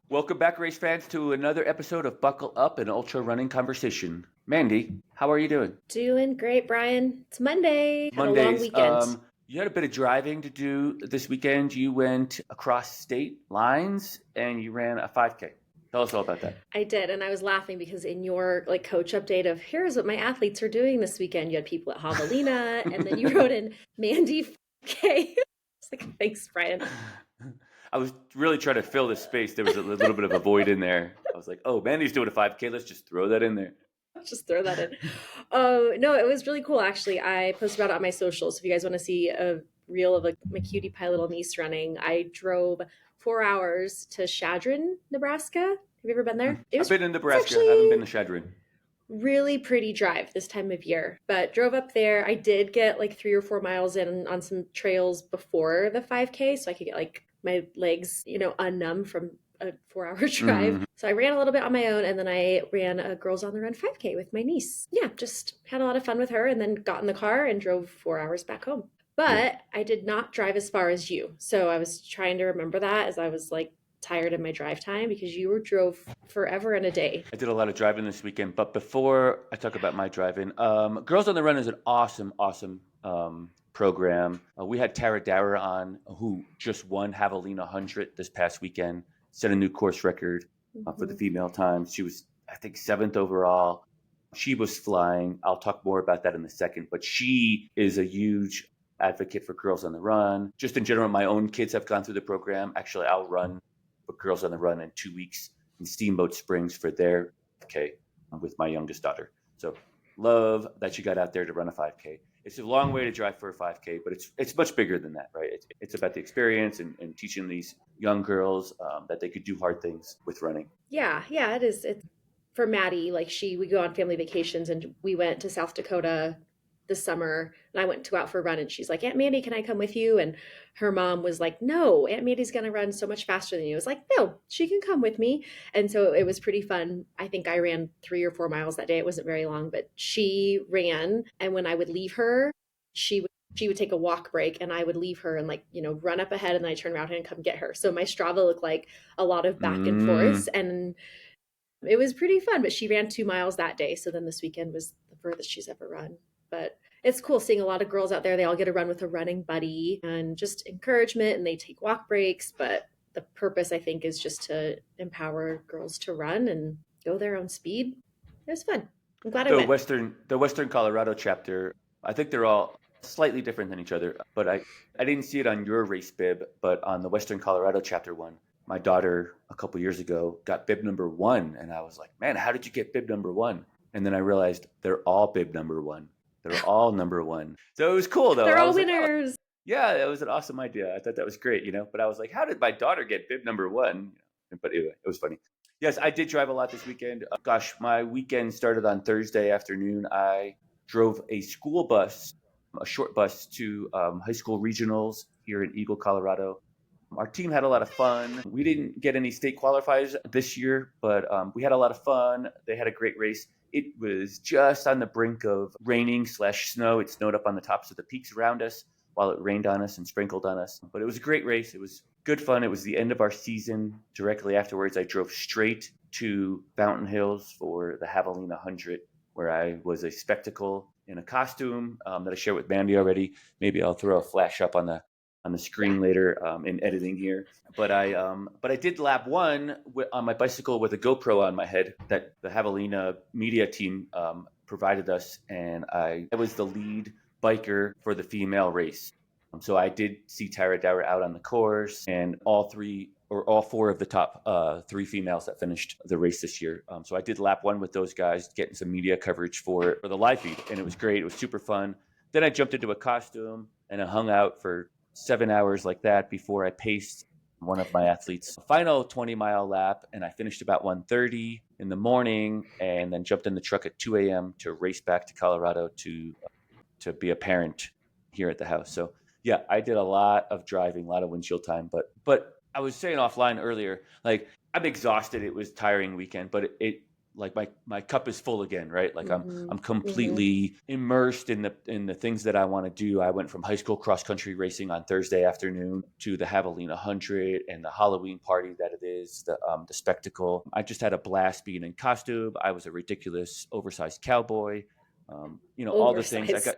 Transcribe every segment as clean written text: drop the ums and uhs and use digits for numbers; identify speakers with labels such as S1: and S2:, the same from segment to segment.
S1: Welcome back, race fans, to another episode of Buckle Up, an ultra running conversation. Mandy, how are you doing?
S2: Doing great, Brian. It's Monday. Had a long
S1: Mondays.
S2: weekend.
S1: You had a bit of driving to do this weekend. You went across state lines and you ran a 5K. Tell us all about that.
S2: I did, and I was laughing because in your coach update of here's what my athletes are doing this weekend, you had people at Javelina, and then you wrote in Mandy 5K. It's like, thanks, Brian.
S1: I was really trying to fill this space. There was a little bit of a void in there. I was like, oh, Mandy's doing a 5K. Let's just throw that in there.
S2: Just throw that in. No, it was really cool actually. I posted about it on my socials. If you guys want to see a reel of my cutie pie little niece running, I drove 4 hours to Chadron, Nebraska. Have you ever been there?
S1: I've been in Nebraska. I haven't been to Chadron.
S2: Really pretty drive this time of year, but drove up there. I did get like 3 or 4 miles in on some trails before the 5K, so I could get like my legs, unnumb from a 4 hour drive.
S1: Mm-hmm.
S2: So I ran a little bit on my own, and then I ran a Girls on the Run 5K with my niece. Yeah, just had a lot of fun with her, and then got in the car and drove 4 hours back home. But I did not drive as far as you. So I was trying to remember that as I was like tired in my drive time, because you drove forever and a day.
S1: I did a lot of driving this weekend, but before I talk about my driving, Girls on the Run is an awesome program. We had Tara Dower on, who just won Javelina 100 this past weekend, set a new course record for the female time. She was, I think, 7th overall. She was flying. I'll talk more about that in a second, but she is a huge advocate for Girls on the Run. Just in general, my own kids have gone through the program. Actually, I'll run for Girls on the Run in 2 weeks in Steamboat Springs for their 5K with my youngest daughter. So love that you got out there to run a 5K. It's a long way to drive for a 5K, but it's much bigger than that, right? It's about the experience and teaching these young girls that they could do hard things with running.
S2: Yeah, it is. It's for Maddie. Like we go on family vacations, and we went to South Dakota this summer, and I went to out for a run, and she's like, Aunt Mandy, can I come with you? And her mom was like, no, Aunt Mandy's going to run so much faster than you. I was like, no, she can come with me. And so it was pretty fun. I think I ran 3 or 4 miles that day. It wasn't very long, but she ran. And when I would leave her, she would take a walk break, and I would leave her and run up ahead, and then I turn around and come get her. So my Strava looked like a lot of back and forth, and it was pretty fun. But she ran 2 miles that day. So then this weekend was the furthest she's ever run. But it's cool seeing a lot of girls out there. They all get to run with a running buddy and just encouragement, and they take walk breaks. But the purpose, I think, is just to empower girls to run and go their own speed. It was fun. I'm glad I went.
S1: The Western Colorado chapter, I think they're all slightly different than each other, but I didn't see it on your race bib, but on the Western Colorado chapter one, my daughter a couple years ago got bib number 1, and I was like, man, how did you get bib number 1? And then I realized they're all bib number 1. They're all number 1. So it was cool, though.
S2: They're all winners.
S1: Like, oh, yeah, it was an awesome idea. I thought that was great, But I was like, how did my daughter get bib number 1? But anyway, it was funny. Yes, I did drive a lot this weekend. Gosh, my weekend started on Thursday afternoon. I drove a school bus, a short bus to high school regionals here in Eagle, Colorado. Our team had a lot of fun. We didn't get any state qualifiers this year, but we had a lot of fun. They had a great race. It was just on the brink of raining/snow. It snowed up on the tops of the peaks around us while it rained on us and sprinkled on us. But it was a great race. It was good fun. It was the end of our season. Directly afterwards, I drove straight to Fountain Hills for the Javelina 100, where I was a spectacle in a costume that I shared with Mandy already. Maybe I'll throw a flash up on the screen later in editing here. But I did lap 1 on my bicycle with a GoPro on my head that the Javelina media team provided us, and I was the lead biker for the female race. So I did see Tara Dower out on the course, and all 4 of the top 3 females that finished the race this year. So I did lap 1 with those guys, getting some media coverage for the live feed, and it was great. It was super fun. Then I jumped into a costume, and I hung out for 7 hours like that before I paced one of my athletes' final 20-mile lap, and I finished about 1:30 in the morning, and then jumped in the truck at 2 a.m. to race back to Colorado to be a parent here at the house. So yeah, I did a lot of driving, a lot of windshield time, but I was saying offline earlier, like, I'm exhausted. It was a tiring weekend, but like my cup is full again, right? Like
S2: Mm-hmm.
S1: I'm
S2: Mm-hmm.
S1: completely immersed in the things that I want to do. I went from high school cross country racing on Thursday afternoon to the Javelina 100 and the Halloween party that it is, the spectacle. I just had a blast being in costume. I was a ridiculous oversized cowboy. All the things.
S2: Oversized.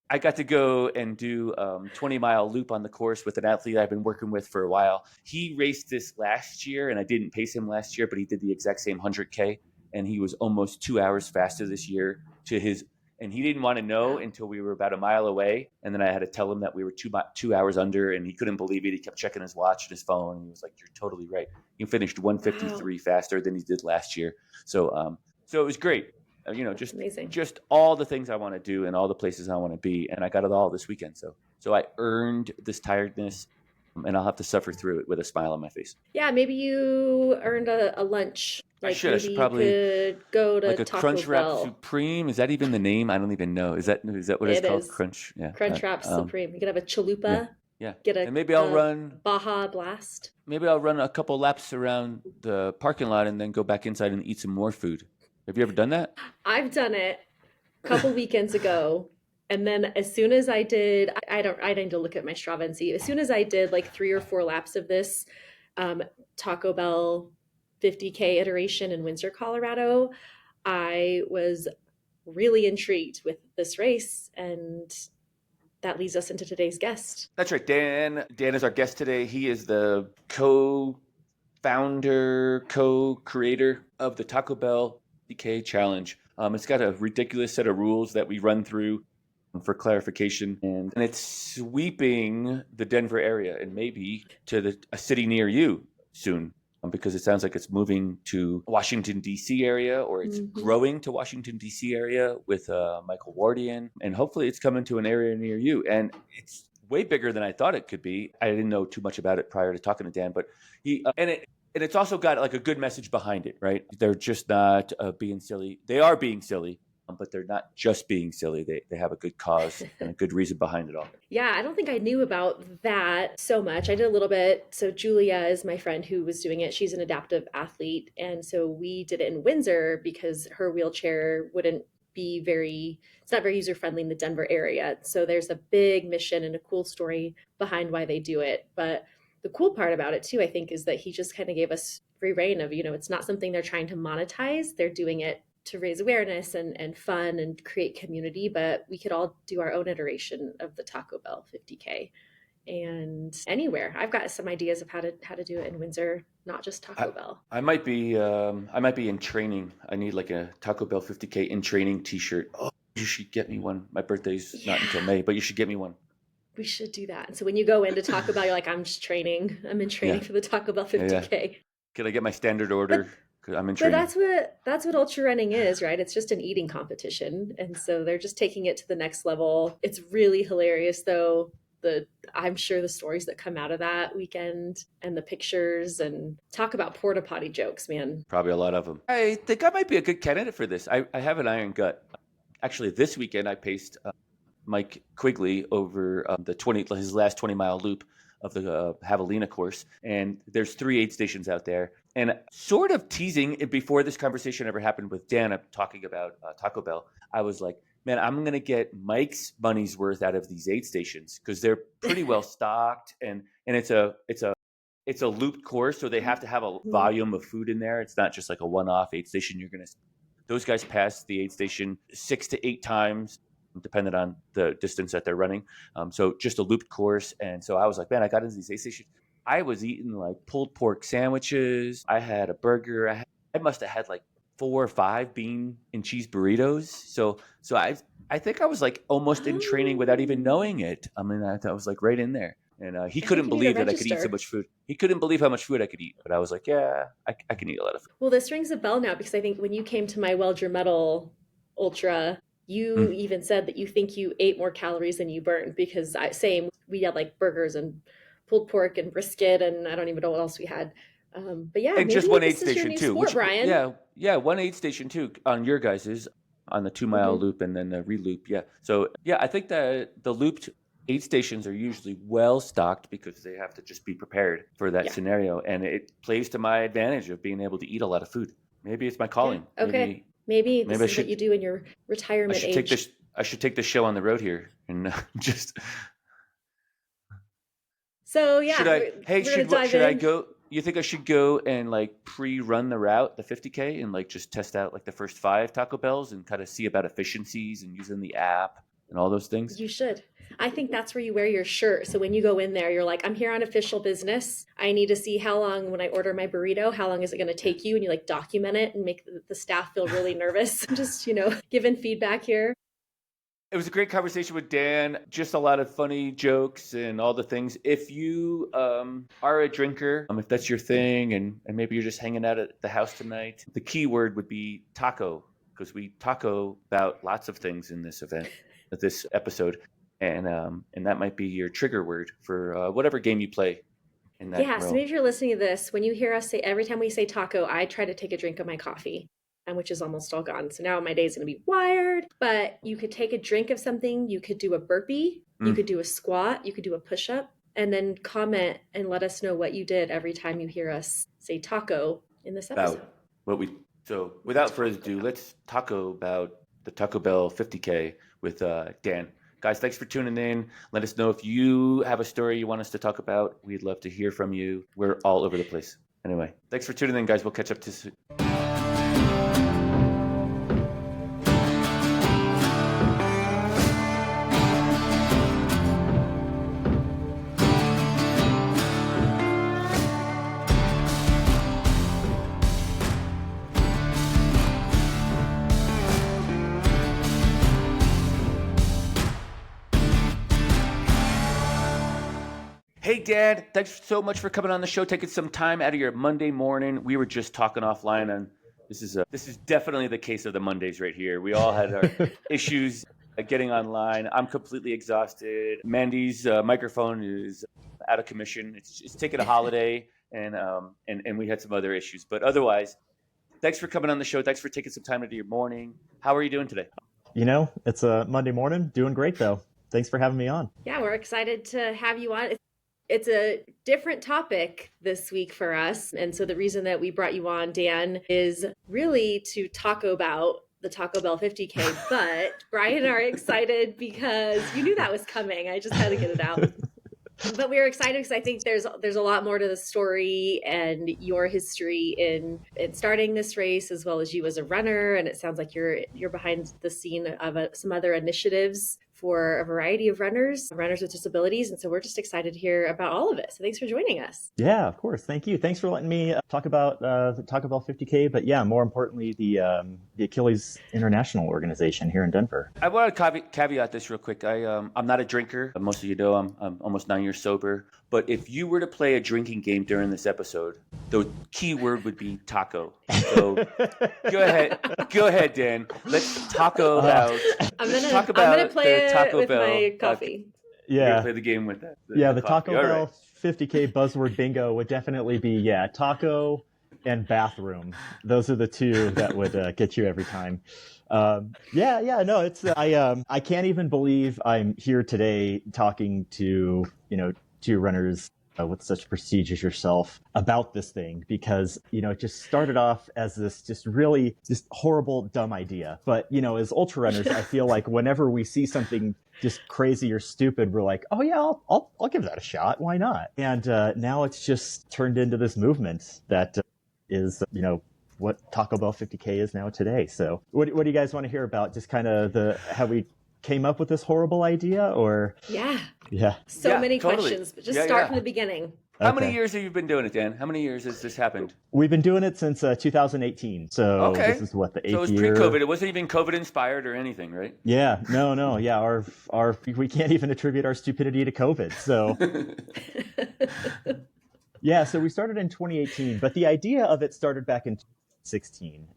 S1: I got to go and do 20-mile loop on the course with an athlete I've been working with for a while. He raced this last year, and I didn't pace him last year, but he did the exact same 100K, and he was almost 2 hours faster this year to his. And he didn't want to know
S2: Wow.
S1: until we were about a mile away, and then I had to tell him that we were 2 hours under, and he couldn't believe it. He kept checking his watch and his phone, and he was like, "You're totally right." He finished
S2: Wow.
S1: 153 faster than he did last year. So it was great.
S2: That's amazing.
S1: Just all the things I want to do and all the places I want to be, and I got it all this weekend. So I earned this tiredness, and I'll have to suffer through it with a smile on my face.
S2: Yeah, maybe you earned a lunch.
S1: I
S2: Like
S1: should. I
S2: maybe
S1: should
S2: you
S1: probably
S2: could go to
S1: like a
S2: Taco
S1: Crunchwrap
S2: Bell.
S1: Supreme. Is that even the name? I don't even know. Is that what it's
S2: It
S1: called?
S2: is
S1: Crunch. Yeah.
S2: Crunchwrap Supreme. You could have a
S1: Yeah.
S2: chalupa,
S1: Yeah.
S2: get
S1: And maybe I'll
S2: a
S1: run.
S2: Baja Blast.
S1: Maybe I'll run a couple laps around the parking lot and then go back inside and eat some more food. Have you ever done that?
S2: I've done it a couple weekends ago. And then as soon as I did, I need to look at my Strava and see. As soon as I did like 3 or 4 laps of this um, Taco Bell 50K iteration in Windsor, Colorado, I was really intrigued with this race. And that leads us into today's guest.
S1: That's right. Dan is our guest today. He is the co-founder, co-creator of the Taco Bell DK Challenge. It's got a ridiculous set of rules that we run through for clarification, and it's sweeping the Denver area and maybe to a city near you soon. Because it sounds like it's moving to Washington, D.C. area, or it's
S2: Mm-hmm.
S1: growing to Washington, D.C. area with Michael Wardian. And hopefully it's coming to an area near you. And it's way bigger than I thought it could be. I didn't know too much about it prior to talking to Dan, but it's also got like a good message behind it, right? They're just not being silly. They are being silly, but they're not just being silly. They have a good cause and a good reason behind it all.
S2: Yeah, I don't think I knew about that so much. I did a little bit. So Julia is my friend who was doing it. She's an adaptive athlete. And so we did it in Windsor because her wheelchair wouldn't be it's not very user friendly in the Denver area. So there's a big mission and a cool story behind why they do it. But the cool part about it too, I think, is that he just kind of gave us free reign of, it's not something they're trying to monetize. They're doing it to raise awareness and fun and create community, but we could all do our own iteration of the Taco Bell 50K and anywhere. I've got some ideas of how to do it in Windsor, not just Taco Bell.
S1: I might be in training. I need like a Taco Bell 50K in training T-shirt. Oh, you should get me one. My birthday's not until May, but you should get me one.
S2: We should do that. And so when you go into Taco Bell, you're like, I'm just training. I'm in training for the Taco Bell 50K.
S1: Yeah. Can I get my standard order? I'm in
S2: But
S1: training.
S2: that's what ultra running is, right? It's just an eating competition, and so they're just taking it to the next level. It's really hilarious, though. I'm sure the stories that come out of that weekend and the pictures, and talk about porta potty jokes, man.
S1: Probably a lot of them. I think I might be a good candidate for this. I have an iron gut. Actually, this weekend I paced Mike Quigley over his last 20-mile loop of the Javelina course, and there's 3 aid stations out there. And sort of teasing it before this conversation ever happened with Dan, talking about Taco Bell, I was like, man, I'm going to get Mike's money's worth out of these aid stations because they're pretty well stocked, and it's a looped course, so they have to have a volume of food in there. It's not just like a one-off aid station. Those guys pass the aid station 6 to 8 times, depending on the distance that they're running. So just a looped course. And so I was like, man, I got into these aid stations. I was eating like pulled pork sandwiches. I had a burger. I must have had like 4 or 5 bean and cheese burritos. So I think I was like almost in training without even knowing it. I mean, I was like right in there. And he couldn't believe that I could eat so much food. He couldn't believe how much food I could eat. But I was like, yeah, I can eat a lot of food.
S2: Well, this rings a bell now because I think when you came to my Weld Your Metal Ultra, you even said that you think you ate more calories than you burned because we had like burgers and pulled pork and brisket and I don't even know what else we had. But yeah,
S1: and
S2: maybe
S1: just one aid
S2: this is your
S1: station
S2: new
S1: too.
S2: sport, Brian.
S1: Yeah, one aid station too on your guys's on the 2-mile loop and then the re-loop. Yeah, so yeah, I think that the looped aid stations are usually well stocked because they have to just be prepared for that scenario, and it plays to my advantage of being able to eat a lot of food. Maybe it's my calling.
S2: Yeah. Okay. Maybe this is what you do in your retirement age.
S1: I should take this show on the road here and just.
S2: So yeah,
S1: Should I? Hey,
S2: we're gonna dive
S1: should I
S2: in.
S1: go? You think I should go and like pre-run the route, the 50K, and like just test out like the first 5 Taco Bells and kind of see about efficiencies and using the app and all those things?
S2: You should. I think that's where you wear your shirt. So when you go in there, you're like, I'm here on official business. I need to see how long, when I order my burrito, how long is it going to take you? And you like document it and make the staff feel really nervous. Just, giving feedback here.
S1: It was a great conversation with Dan. Just a lot of funny jokes and all the things. If you are a drinker, if that's your thing, and maybe you're just hanging out at the house tonight, the key word would be taco, because we taco about lots of things in this event, this episode, and that might be your trigger word for whatever game you play. In that
S2: so maybe if you're listening to this, when you hear us say, every time we say taco, I try to take a drink of my coffee, which is almost all gone. So now my day is going to be wired, but you could take a drink of something. You could do a burpee. You could do a squat. You could do a push-up, and then comment and let us know what you did every time you hear us say taco in this episode.
S1: So without further ado, let's talk about the Taco Bell 50K with Dan. Guys, thanks for tuning in. Let us know if you have a story you want us to talk about. We'd love to hear from you. We're all over the place. Anyway, thanks for tuning in, guys. We'll catch up to you soon. Hey, Dan, thanks so much for coming on the show, taking some time out of your Monday morning. We were just talking offline, and this is definitely the case of the Mondays right here. We all had our issues getting online. I'm completely exhausted. Mandy's microphone is out of commission. It's taking a holiday, and we had some other issues. But otherwise, thanks for coming on the show. Thanks for taking some time out of your morning. How are you doing today?
S3: It's a Monday morning. Doing great, though. Thanks for having me on.
S2: Yeah, we're excited to have you on. It's a different topic this week for us. And so the reason that we brought you on, Dan, is really to talk about the Taco Bell 50K. But Brian and I are excited because you knew that was coming. I just had to get it out. But we were excited because I think there's a lot more to the story and your history in starting this race, as well as you as a runner. And it sounds like you're behind the scene of some other initiatives for a variety of runners with disabilities. And so we're just excited to hear about all of it. So thanks for joining us.
S3: Yeah, of course. Thank you. Thanks for letting me talk about the Taco Bell 50K. But yeah, more importantly, the Achilles International organization here in Denver.
S1: I want to caveat this real quick. I'm not a drinker. Most of you know I'm almost 9 years sober. But if you were to play a drinking game during this episode, the key word would be taco. So go ahead, Dan. Let's talk about.
S2: I'm gonna play it
S1: Taco
S2: with
S1: Bell.
S2: my coffee.
S1: Yeah, play the game with that.
S3: The Taco Bell 50K buzzword bingo would definitely be taco and bathroom. Those are the two that would get you every time. It's I can't even believe I'm here today talking to two runners with such prestige as yourself about this thing, because it just started off as this just horrible dumb idea. But as ultra runners, I feel like whenever we see something just crazy or stupid, we're like, oh yeah, I'll give that a shot, why not? And now it's just turned into this movement that is what Taco Bell 50K is now today. So what do you guys want to hear about? Just kind of how we came up with this horrible idea, or
S2: yeah
S3: many
S2: questions, but just start from the beginning.
S1: How many years have you been doing it, Dan? How many years has this happened?
S3: We've been doing it since 2018. So this is what, the 8th year.
S1: So it was pre-COVID. It wasn't even COVID inspired or anything, right?
S3: Yeah, no. Yeah, our we can't even attribute our stupidity to COVID. So so we started in 2018, but the idea of it started back in 2016.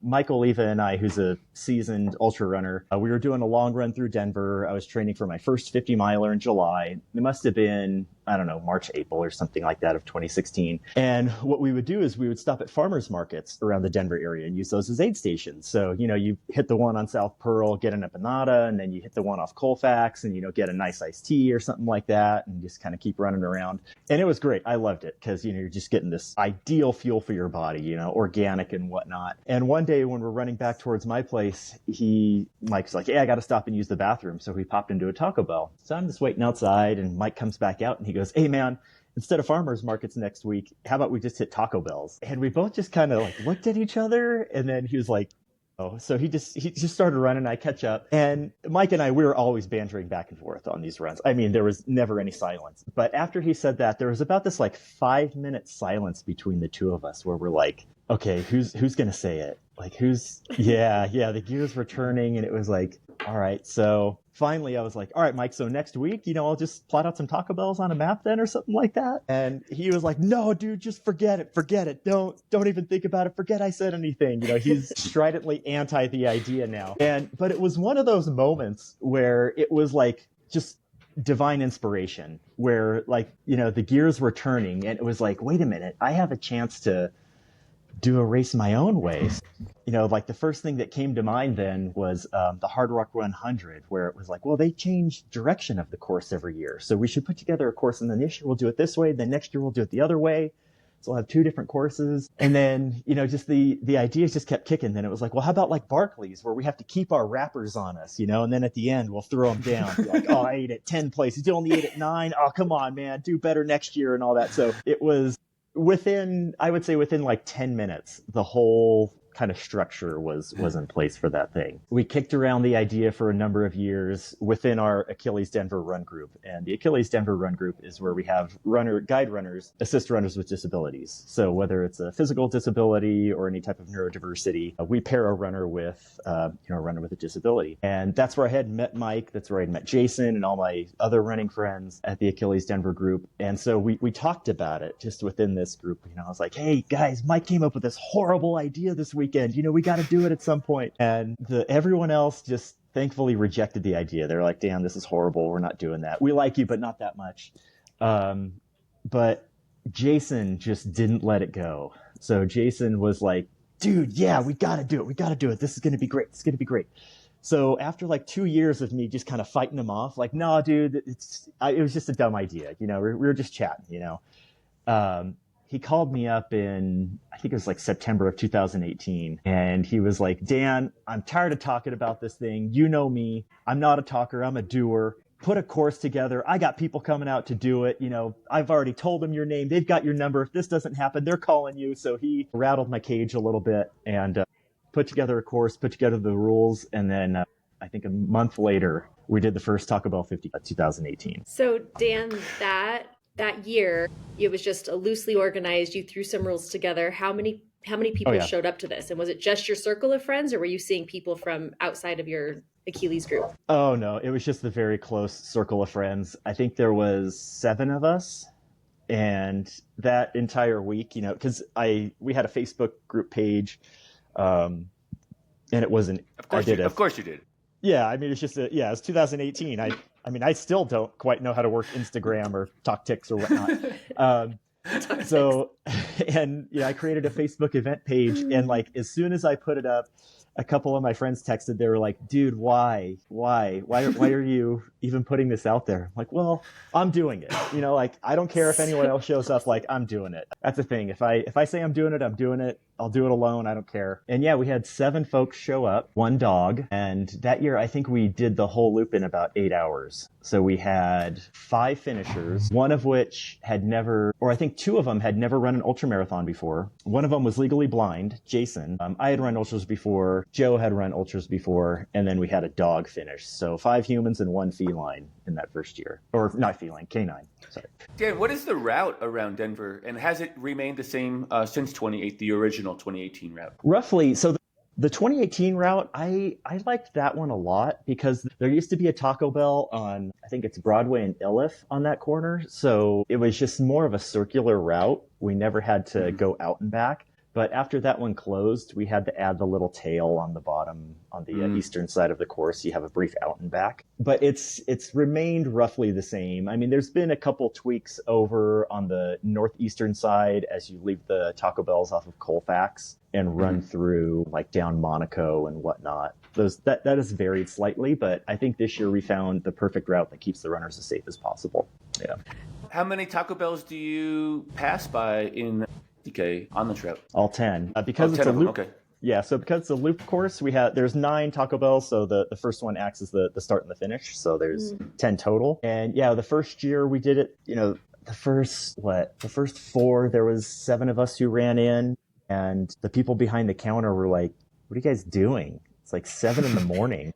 S3: Mike Oliva and I, who's a seasoned ultra runner, we were doing a long run through Denver. I was training for my first 50 miler in July. It must have been, I don't know, March, April or something like that of 2016. And what we would do is we would stop at farmers markets around the Denver area and use those as aid stations. So, you hit the one on South Pearl, get an empanada, and then you hit the one off Colfax and, get a nice iced tea or something like that and just kind of keep running around. And it was great. I loved it because, you're just getting this ideal fuel for your body, organic and whatnot. And one day when we're running back towards my place, Mike's like, hey, I got to stop and use the bathroom. So we popped into a Taco Bell. So I'm just waiting outside and Mike comes back out and he goes, hey man, instead of farmers markets next week, how about we just hit Taco Bells? And we both just kind of looked at each other. And then he was like, oh, so he just started running. I catch up, and Mike and I, we were always bantering back and forth on these runs. I mean, there was never any silence. But after he said that, there was about this 5-minute silence between the two of us where we're like, okay, who's going to say it? Yeah, the gears were turning, and it was like, all right. So finally I was like, all right, Mike, so next week, I'll just plot out some Taco Bells on a map then or something like that. And he was like, no, dude, just forget it. Don't even think about it. Forget I said anything. He's stridently anti the idea now. But it was one of those moments where it was just divine inspiration where the gears were turning and it was like, wait a minute, I have a chance to do a race my own way. The first thing that came to mind then was the Hard Rock 100, where it was like, well, they change direction of the course every year. So we should put together a course, and then this year we'll do it this way. Then next year we'll do it the other way. So we'll have 2 different courses. And then, just the ideas just kept kicking. Then it was like, well, how about Barclays, where we have to keep our wrappers on us, and then at the end we'll throw them down. Be like, oh, I ate at 10 places. You only ate at 9. Oh, come on, man, do better next year and all that. So it was within 10 minutes, the whole kind of structure was in place for that thing. We kicked around the idea for a number of years within our Achilles Denver Run Group. And the Achilles Denver Run Group is where we have guide runners assist runners with disabilities. So whether it's a physical disability or any type of neurodiversity, we pair a runner with a disability. And that's where I had met Mike. That's where I had met Jason and all my other running friends at the Achilles Denver group. And so we talked about it just within this group. I was like, hey guys, Mike came up with this horrible idea this weekend. We got to do it at some point. And everyone else just thankfully rejected the idea. They're like, damn, this is horrible. We're not doing that. We like you, but not that much. But Jason just didn't let it go. So Jason was like, dude, yeah, we got to do it. We got to do it. This is going to be great. It's going to be great. So after 2 years of me just kind of fighting him off, no, dude, it was just a dumb idea. We were just chatting, he called me up in, I think it was September of 2018. And he was like, Dan, I'm tired of talking about this thing. You know me. I'm not a talker. I'm a doer. Put a course together. I got people coming out to do it. I've already told them your name. They've got your number. If this doesn't happen, they're calling you. So he rattled my cage a little bit and put together a course, put together the rules. And then I think a month later, we did the first Taco-Bout 50 2018.
S2: So Dan, that year, it was just a loosely organized, you threw some rules together. How many people showed up to this? And was it just your circle of friends, or were you seeing people from outside of your Achilles group?
S3: Oh, no, it was just a very close circle of friends. I think there was 7 of us. And that entire week, because we had a Facebook group page, and it wasn't.
S1: Of course you did.
S3: Yeah, I mean, it's just it's 2018. I still don't quite know how to work Instagram or TalkTix or whatnot. I created a Facebook event page, and as soon as I put it up, a couple of my friends texted. They were like, dude, why are you even putting this out there? I'm like, well, I'm doing it. I don't care if anyone else shows up. I'm doing it. That's the thing. If I say I'm doing it, I'm doing it. I'll do it alone. I don't care. And yeah, we had 7 folks show up, 1 dog. And that year, I think we did the whole loop in about 8 hours. So we had 5 finishers, one of which had never, or I think 2 of them had never run an ultramarathon before. One of them was legally blind, Jason. I had run ultras before. Joe had run ultras before. And then we had a dog finish. So 5 humans and 1 feline in that first year. Or not feline, canine. Sorry.
S1: Dan, what is the route around Denver? And has it remained the same since the original 2018 route?
S3: Roughly. So the 2018 route, I liked that one a lot because there used to be a Taco Bell on, I think it's Broadway and Iliff on that corner. So it was just more of a circular route. We never had to go out and back. But after that one closed, we had to add the little tail on the bottom on the eastern side of the course. You have a brief out and back, but it's remained roughly the same. I mean, there's been a couple tweaks over on the northeastern side as you leave the Taco Bells off of Colfax and run through like down Monaco and whatnot. That has varied slightly, but I think this year we found the perfect route that keeps the runners as safe as possible. Yeah.
S1: How many Taco Bells do you pass by in DK on the trip?
S3: All 10. Because it's a loop.
S1: Okay.
S3: Yeah, so because it's a loop course, there's 9 Taco Bells, so the first one acts as the start and the finish, so there's 10 total. And yeah, the first year we did it, the first 4, there was 7 of us who ran in, and the people behind the counter were like, "What are you guys doing? It's like 7 in the morning."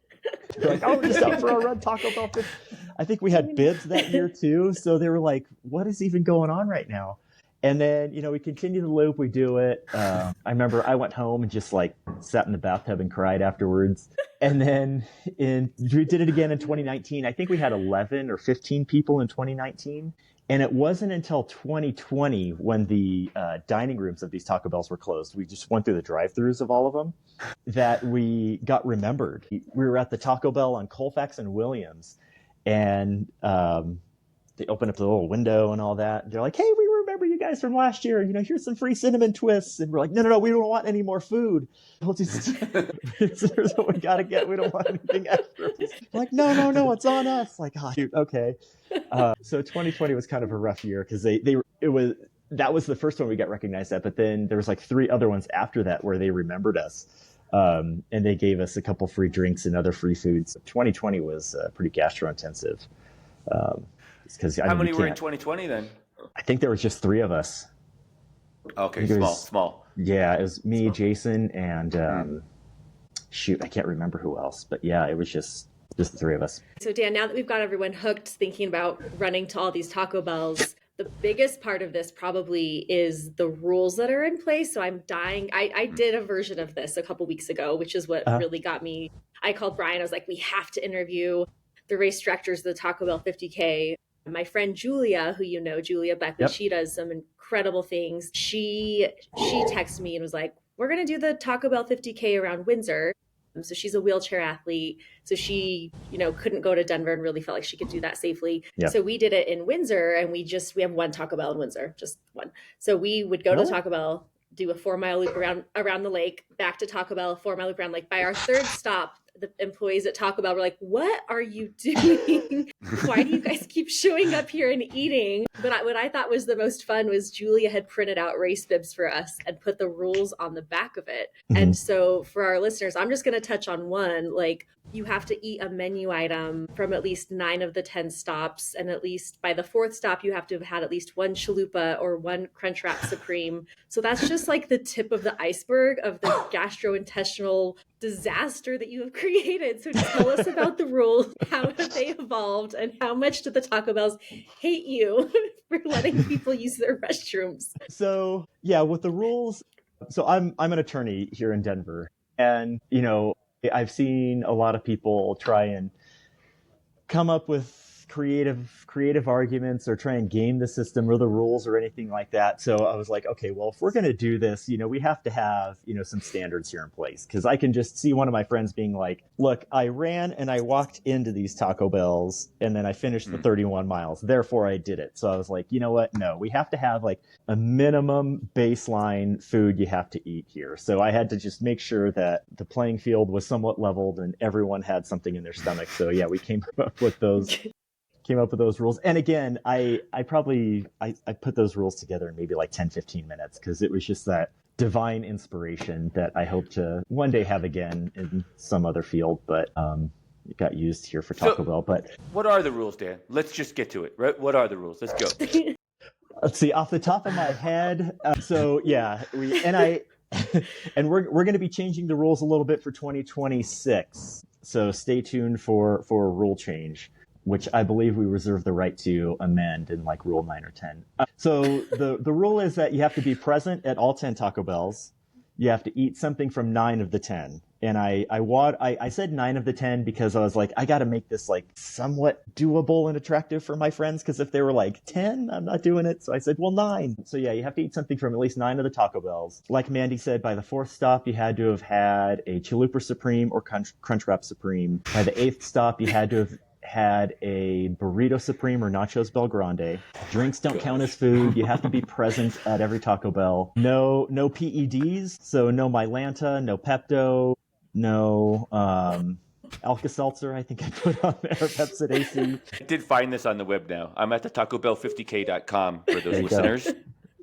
S3: They're like, "Oh, we're just out for a run, Taco Bell." I think we had bibs that year too, so they were like, "What is even going on right now?" And then, we continue the loop, we do it. I remember I went home and just like sat in the bathtub and cried afterwards. And then we did it again in 2019. I think we had 11 or 15 people in 2019. And it wasn't until 2020 when the dining rooms of these Taco Bells were closed. We just went through the drive-thrus of all of them that we got remembered. We were at the Taco Bell on Colfax and Williams, and they opened up the little window and all that. They're like, "Hey, we remember you guys from last year. Here's some free cinnamon twists." And we're like, no, we don't want any more food. We'll just, here's what we got to get. We don't want anything extra. We're like, no, it's on us. Like, oh, shoot, okay. So 2020 was kind of a rough year because that was the first one we got recognized at. But then there was like 3 other ones after that where they remembered us. And they gave us a couple free drinks and other free foods. 2020 was pretty gastro-intensive.
S1: How many were in 2020 then?
S3: I think there was just 3 of us.
S1: Okay, small.
S3: Yeah, it was me, Jason, and shoot, I can't remember who else. But yeah, it was just the 3 of us.
S2: So Dan, now that we've got everyone hooked thinking about running to all these Taco Bells, the biggest part of this probably is the rules that are in place. So I'm dying. I did a version of this a couple weeks ago, which is what really got me. I called Brian. I was like, we have to interview the race directors of the Taco Bell 50K. My friend Julia, who Julia Beckley,
S3: Yep.
S2: She does some incredible things. She texted me and was like, "We're going to do the Taco Bell 50K around Windsor." So she's a wheelchair athlete. So she, couldn't go to Denver and really felt like she could do that safely.
S3: Yep.
S2: So we did it in Windsor, and we have one Taco Bell in Windsor, just one. So we would go to Taco Bell, do a 4-mile loop around the lake, back to Taco Bell, 4-mile loop around the lake. By our third stop, the employees at Taco Bell were like, "What are you doing? Why do you guys keep showing up here and eating?" But what I thought was the most fun was Julia had printed out race bibs for us and put the rules on the back of it. Mm-hmm. And so for our listeners, I'm just going to touch on one. Like, you have to eat a menu item from at least 9 of the 10 stops. And at least by the 4th stop, you have to have had at least 1 chalupa or 1 Crunchwrap Supreme. So that's just like the tip of the iceberg of the gastrointestinal disaster that you have created. So tell us about the rules. How have they evolved, and how much do the Taco Bells hate you for letting people use their restrooms?
S3: So yeah, with the rules, so I'm an attorney here in Denver, and I've seen a lot of people try and come up with creative arguments or try and game the system or the rules or anything like that. So I was like, okay, well, if we're going to do this, we have to have, some standards here in place. Because I can just see one of my friends being like, "Look, I ran and I walked into these Taco Bells and then I finished the 31 miles. Therefore, I did it." So I was like, you know what? No, we have to have like a minimum baseline food you have to eat here. So I had to just make sure that the playing field was somewhat leveled and everyone had something in their stomach. So yeah, we came up with those rules. And again, I put those rules together in maybe like 10-15 minutes because it was just that divine inspiration that I hope to one day have again in some other field, but it got used here for Taco Bell. But
S1: what are the rules, Dan? Let's just get to it, right? What are the rules? Let's go.
S3: Let's see, off the top of my head. So yeah, and we're going to be changing the rules a little bit for 2026. So stay tuned for a rule change, which I believe we reserve the right to amend in like Rule 9 or 10. So the rule is that you have to be present at all 10 Taco Bells. You have to eat something from 9 of the 10. And I said 9 of the 10 because I was like, I got to make this like somewhat doable and attractive for my friends. Because if they were like 10, I'm not doing it. So I said, well, 9. So yeah, you have to eat something from at least 9 of the Taco Bells. Like Mandy said, by the 4th stop, you had to have had a Chalupa Supreme or Crunchwrap Supreme. By the 8th stop, you had to have had a Burrito Supreme or Nachos Bel Grande. Drinks don't count as food. You have to be present at every Taco Bell. No PEDs. So no Mylanta, no Pepto, no Alka-Seltzer, I think I put on there, Pepsid AC.
S1: I did find this on the web now. I'm at the tacobell50k.com for those listeners.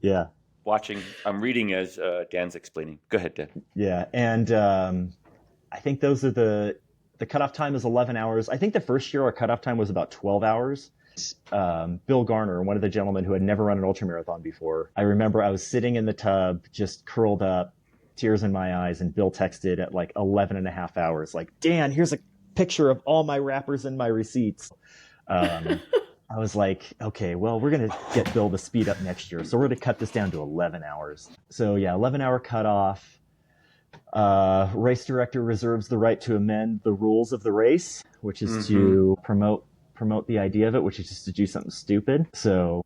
S3: Yeah.
S1: Watching, I'm reading as Dan's explaining. Go ahead, Dan.
S3: Yeah, and I think those are the cutoff time is 11 hours. I think the first year our cutoff time was about 12 hours. Bill Garner, one of the gentlemen who had never run an ultramarathon before, I remember I was sitting in the tub, just curled up, tears in my eyes, and Bill texted at like 11 and a half hours, like, Dan, here's a picture of all my wrappers and my receipts. I was like, okay, well, we're going to get Bill to speed up next year. So we're going to cut this down to 11 hours. So yeah, 11-hour cutoff. Race director reserves the right to amend the rules of the race, which is to promote the idea of it, which is just to do something stupid. So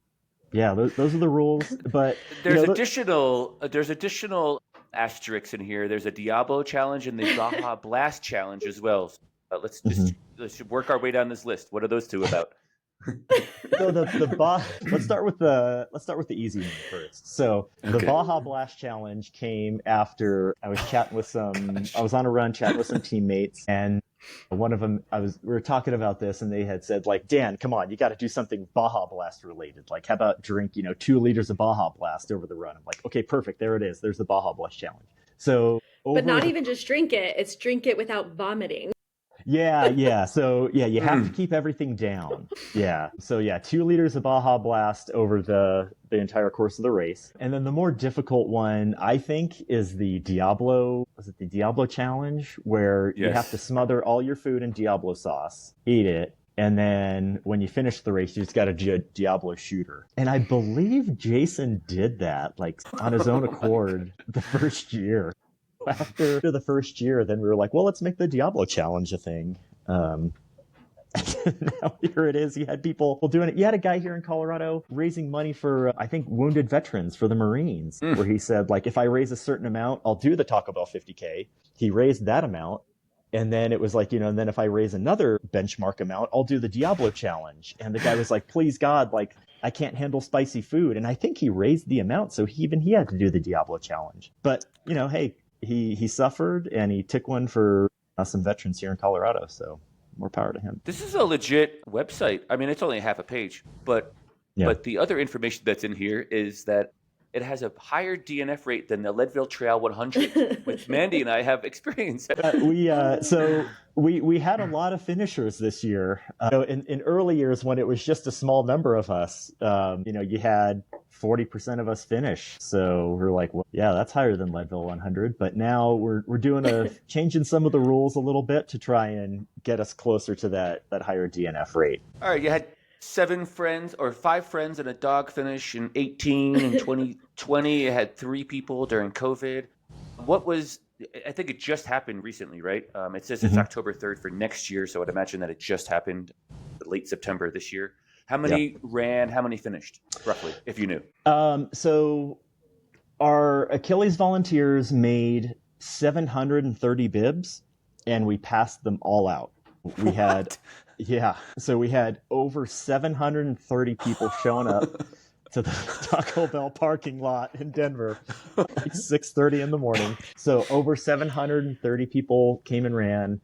S3: yeah, those are the rules. But
S1: there's additional asterisks in here. There's a Diablo challenge and the Baja Blast challenge as well. Let's work our way down this list. What are those two about?
S3: So let's start with the easy one first. So the Baja Blast challenge came after I was on a run chatting with some teammates, and one of them we were talking about this, and they had said, like, Dan, come on, you got to do something Baja Blast related. Like, how about drink 2 liters of Baja Blast over the run? I'm like, okay, perfect, there it is. There's the Baja Blast challenge. So
S2: but not even just drink it, it's drink it without vomiting.
S3: Yeah. So yeah, you have to keep everything down. Yeah. So yeah, 2 liters of Baja Blast over the entire course of the race. And then the more difficult one, I think, is the Diablo. Was it the Diablo challenge, where you have to smother all your food in Diablo sauce, eat it, and then when you finish the race, you just got a Diablo shooter. And I believe Jason did that, like, on his own accord the first year. After the first year, then we were like, well, let's make the Diablo challenge a thing. Now here it is. You had people doing it. You had a guy here in Colorado raising money for, I think, wounded veterans for the Marines, where he said, like, if I raise a certain amount, I'll do the Taco Bell 50K. He raised that amount. And then it was like, and then if I raise another benchmark amount, I'll do the Diablo challenge. And the guy was like, please God, like, I can't handle spicy food. And I think he raised the amount, so he had to do the Diablo challenge. But, hey, he suffered, and he took one for some veterans here in Colorado. So more power to him.
S1: This is a legit website. I mean, it's only half a page, but the other information that's in here is that it has a higher DNF rate than the Leadville Trail 100, which Mandy and I have experienced.
S3: We had a lot of finishers this year. In early years, when it was just a small number of us, you had 40% of us finish. So we're like, well, yeah, that's higher than Leadville 100. But now we're doing changing some of the rules a little bit to try and get us closer to that higher DNF rate.
S1: All right, you had 5 friends and a dog finish in 18 and 2020. You had 3 people during COVID. I think it just happened recently, right? It says it's October 3rd for next year, so I'd imagine that it just happened late September this year. How many ran? How many finished, roughly, if you knew?
S3: So our Achilles volunteers made 730 bibs, and we passed them all out. We had... Yeah, so we had over 730 people showing up to the Taco Bell parking lot in Denver at 6:30 in the morning. So over 730 people came and ran.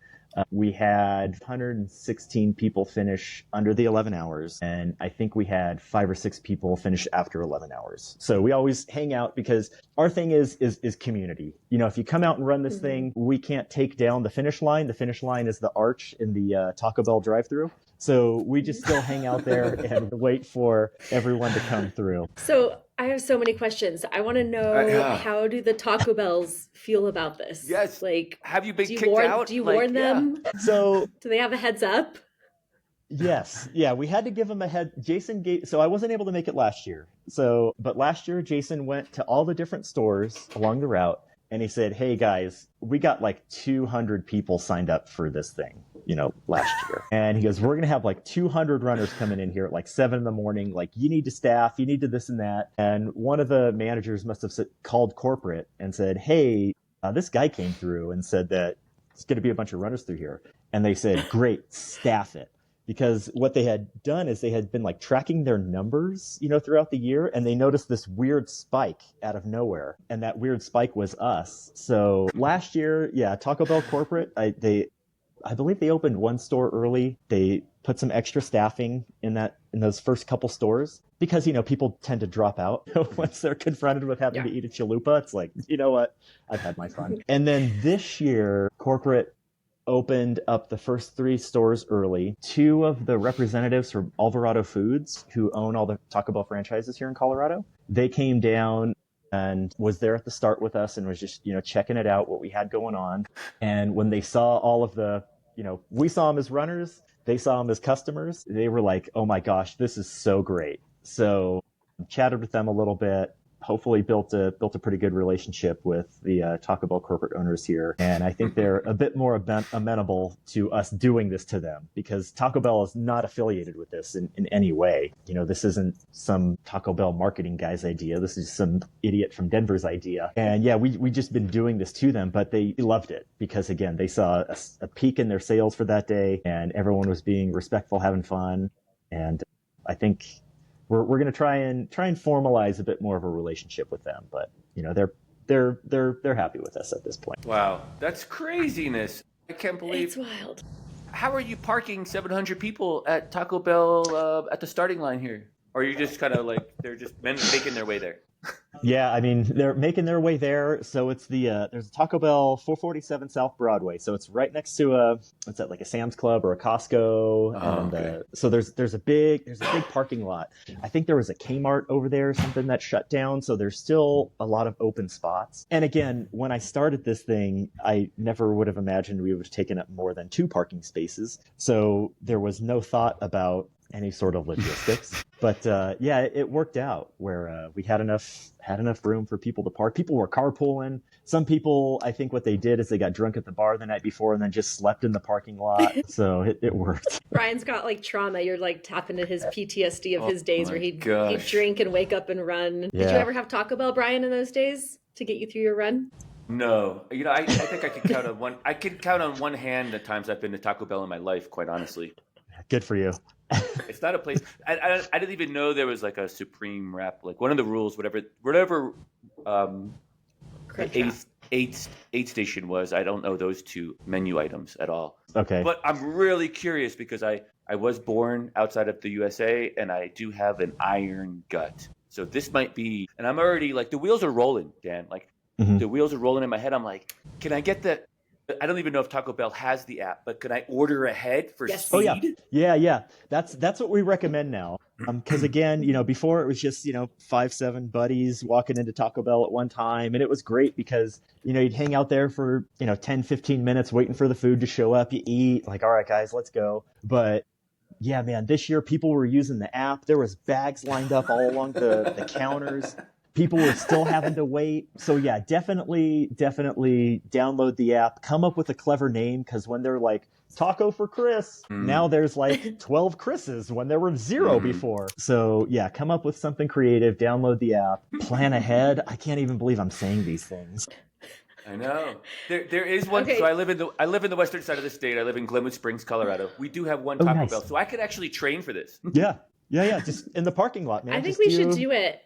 S3: We had 116 people finish under the 11 hours, and I think we had 5 or 6 people finish after 11 hours. So we always hang out because our thing is community. If you come out and run this thing, we can't take down the finish line. The finish line is the arch in the Taco Bell drive-thru. So we just still hang out there and wait for everyone to come through.
S2: So I have so many questions. I want to know, how do the Taco Bells feel about this?
S1: Yes.
S2: Like,
S1: have you been kicked out?
S2: Do you warn them?
S3: So
S2: do they have a heads up?
S3: Yes. Yeah, we had to give him a head. So I wasn't able to make it last year. But last year, Jason went to all the different stores along the route and he said, "Hey guys, we got like 200 people signed up for this thing, last year." And he goes, "We're going to have like 200 runners coming in here at like 7 a.m. Like, you need to staff, you need to this and that." And one of the managers must have called corporate and said, "Hey, this guy came through and said that it's going to be a bunch of runners through here." And they said, "Great, staff it." Because what they had done is they had been like tracking their numbers, throughout the year, and they noticed this weird spike out of nowhere. And that weird spike was us. So last year, Taco Bell corporate, I believe they opened one store early. They put some extra staffing in those first couple stores because, people tend to drop out once they're confronted with having to eat a chalupa. It's like, you know what? I've had my fun. And then this year, corporate opened up the first 3 stores early. 2 of the representatives from Alvarado Foods, who own all the Taco Bell franchises here in Colorado, they came down and was there at the start with us and was just, checking it out, what we had going on. And when they saw all of the, we saw them as runners, they saw them as customers, they were like, "Oh my gosh, this is so great." So chatted with them a little bit, hopefully built a pretty good relationship with the Taco Bell corporate owners here. And I think they're a bit more amenable to us doing this to them, because Taco Bell is not affiliated with this in any way. This isn't some Taco Bell marketing guy's idea. This is some idiot from Denver's idea. And we just been doing this to them, but they loved it because, again, they saw a peak in their sales for that day, and everyone was being respectful, having fun. And I think we're going to try and formalize a bit more of a relationship with them, but they're happy with us at this point.
S1: Wow, that's craziness! I can't believe
S2: it's wild.
S1: How are you parking 700 people at Taco Bell at the starting line here? Or are you just kind of like they're just making their way there?
S3: Yeah, I mean, they're making their way there. So it's there's a Taco Bell 447 South Broadway. So it's right next to what's that, like a Sam's Club or a Costco.
S1: Okay.
S3: So there's a big parking lot. I think there was a Kmart over there, something that shut down. So there's still a lot of open spots. And again, when I started this thing, I never would have imagined we would have taken up more than 2 parking spaces. So there was no thought about any sort of logistics. But it worked out where we had enough room for people to park. People were carpooling. Some people, I think what they did is they got drunk at the bar the night before and then just slept in the parking lot. So it worked.
S2: Brian's got like trauma. You're like tapping into his PTSD of his days where he'd drink and wake up and run.
S3: Yeah.
S2: Did you ever have Taco Bell, Brian, in those days to get you through your run?
S1: No, I think I could count on one. I could count on one hand the times I've been to Taco Bell in my life. Quite honestly,
S3: good for you.
S1: It's not a place. I didn't even know there was like a supreme wrap. Like one of the rules, whatever eight station was. I don't know those 2 menu items at all.
S3: Okay.
S1: But I'm really curious because I was born outside of the USA and I do have an iron gut. So this might be, and I'm already like the wheels are rolling, Dan. Like the wheels are rolling in my head. I'm like, can I get the? I don't even know if Taco Bell has the app, but can I order ahead for speed?
S3: Oh yeah. That's what we recommend now. Because again, before it was just 5-7 buddies walking into Taco Bell at one time, and it was great because you'd hang out there for 10-15 minutes waiting for the food to show up. You eat, like, all right guys, let's go. But yeah, man, this year people were using the app. There was bags lined up all along the counters. People were still having to wait. So yeah, definitely download the app. Come up with a clever name, because when they're like Taco for Chris, now there's like 12 Chris's when there were 0 before. So yeah, come up with something creative, download the app, plan ahead. I can't even believe I'm saying these things.
S1: I know. There is one. Okay. So I live in the western side of the state. I live in Glenwood Springs, Colorado. We do have one Taco Bell, so I could actually train for this.
S3: Yeah. Just in the parking lot, man.
S2: I think we should do it.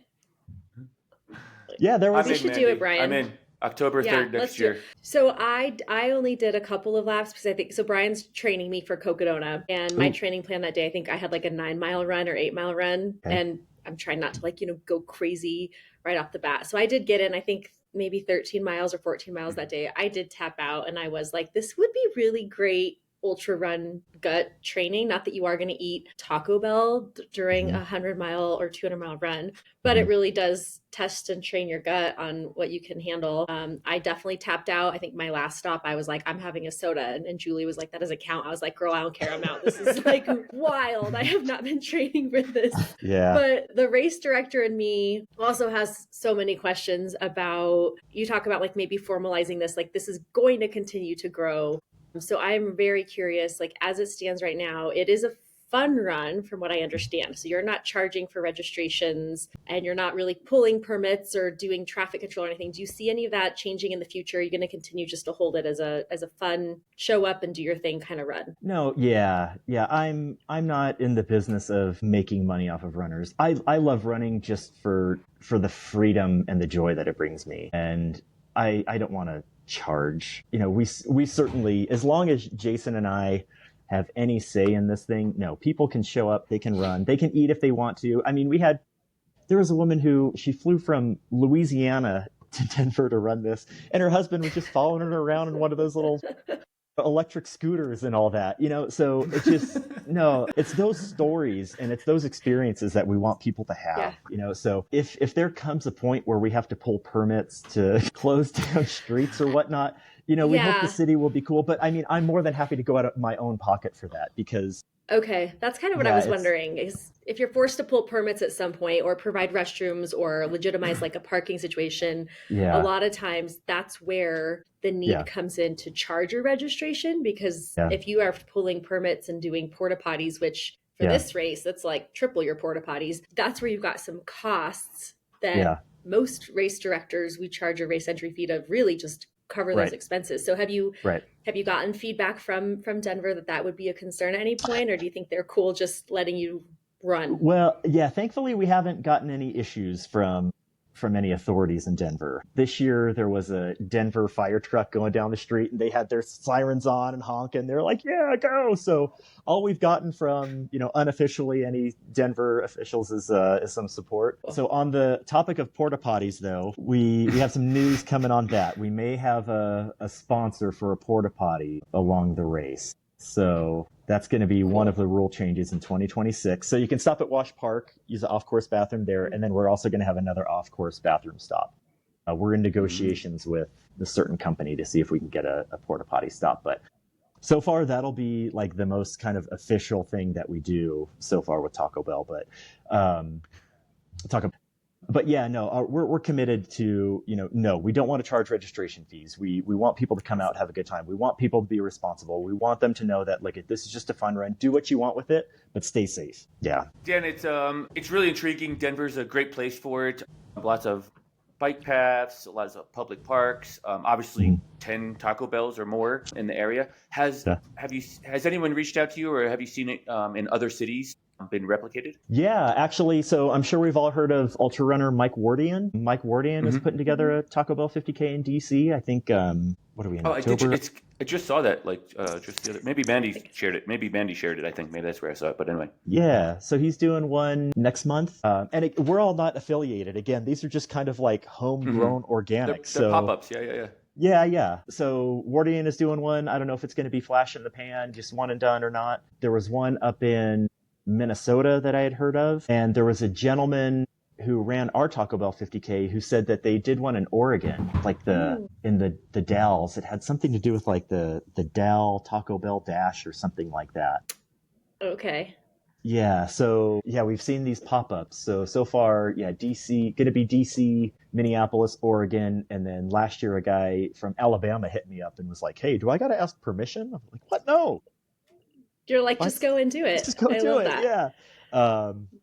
S3: Yeah, there was.
S2: We should do it, Brian.
S1: I'm in October 3rd next year.
S2: So I only did a couple of laps because I think so. Brian's training me for Cocodona, and my training plan that day, I think I had like a 9-mile run or 8-mile run, and I'm trying not to go crazy right off the bat. So I did get in, I think maybe 13 miles or 14 miles that day. I did tap out, and I was like, this would be really great ultra run gut training. Not that you are going to eat Taco Bell during a 100-mile or 200-mile run, but it really does test and train your gut on what you can handle. I definitely tapped out. I think my last stop, I was like, I'm having a soda. And Julie was like, that doesn't count. I was like, girl, I don't care. I'm out. This is like wild. I have not been training for this.
S3: Yeah.
S2: But the race director in me also has so many questions about, you talk about like maybe formalizing this, like this is going to continue to grow. So I'm very curious, like as it stands right now, it is a fun run from what I understand. So you're not charging for registrations and you're not really pulling permits or doing traffic control or anything. Do you see any of that changing in the future? Are you going to continue just to hold it as a fun, show up and do your thing kind of run?
S3: No, yeah. I'm not in the business of making money off of runners. I love running just for the freedom and the joy that it brings me. And I don't want to charge. We certainly, as long as Jason and I have any say in this thing, no, people can show up, they can run, they can eat if they want to. I mean, there was a woman who, she flew from Louisiana to Denver to run this, and her husband was just following her around in one of those little electric scooters and all that, so it's just, no, it's those stories and it's those experiences that we want people to have, so if there comes a point where we have to pull permits to close down streets or whatnot, we hope the city will be cool. But I mean, I'm more than happy to go out of my own pocket for that because.
S2: Okay, that's kind of what I was wondering, is if you're forced to pull permits at some point or provide restrooms or legitimize like a parking situation, a lot of times that's where the need comes in to charge your registration, because if you are pulling permits and doing porta potties, which for this race, that's like triple your porta potties, that's where you've got some costs that most race directors, we charge a race entry fee to really just cover those expenses. So have you gotten feedback from Denver that would be a concern at any point, or do you think they're cool just letting you run?
S3: Well, thankfully we haven't gotten any issues from any authorities in Denver. This year there was a Denver fire truck going down the street and they had their sirens on and honking. They're like, yeah, go. So all we've gotten from, unofficially any Denver officials is some support. So on the topic of porta potties though, we have some news coming on that. We may have a sponsor for a porta potty along the race. So that's going to be one of the rule changes in 2026. So you can stop at Wash Park, use the off-course bathroom there, and then we're also going to have another off-course bathroom stop. We're in negotiations with a certain company to see if we can get a porta potty stop. But so far, that'll be like the most kind of official thing that we do so far with Taco Bell. But yeah, no, we're committed to, no, we don't want to charge registration fees. We want people to come out, have a good time. We want people to be responsible. We want them to know that like this is just a fun run. Do what you want with it, but stay safe. Yeah.
S1: Dan, it's really intriguing. Denver's a great place for it. Lots of bike paths, lots of public parks. Obviously, 10 Taco Bells or more in the area. Has anyone reached out to you, or have you seen it in other cities? Been replicated?
S3: Yeah, actually, so I'm sure we've all heard of ultra runner Mike Wardian. Mike Wardian is putting together a Taco Bell 50K in DC. I think, what are we in October?
S1: I just saw that, just the other, maybe Mandy shared it. I think maybe that's where I saw it, but anyway.
S3: Yeah, so he's doing one next month. And we're all not affiliated. Again, these are just kind of like homegrown organic.
S1: They're pop-ups, yeah.
S3: Yeah. So Wardian is doing one. I don't know if it's going to be flash in the pan, just one and done or not. There was one up in Minnesota that I had heard of, and there was a gentleman who ran our Taco Bell 50K who said that they did one in Oregon, like in the Dalles. It had something to do with like the Dal Taco Bell Dash or something like that.
S2: Okay.
S3: Yeah. So yeah, we've seen these pop-ups. So far, DC, going to be DC, Minneapolis, Oregon, and then last year a guy from Alabama hit me up and was like, "Hey, do I got to ask permission?" I'm like, "What? No."
S2: You're like, just go and do it.
S3: Just go do it. That. Yeah.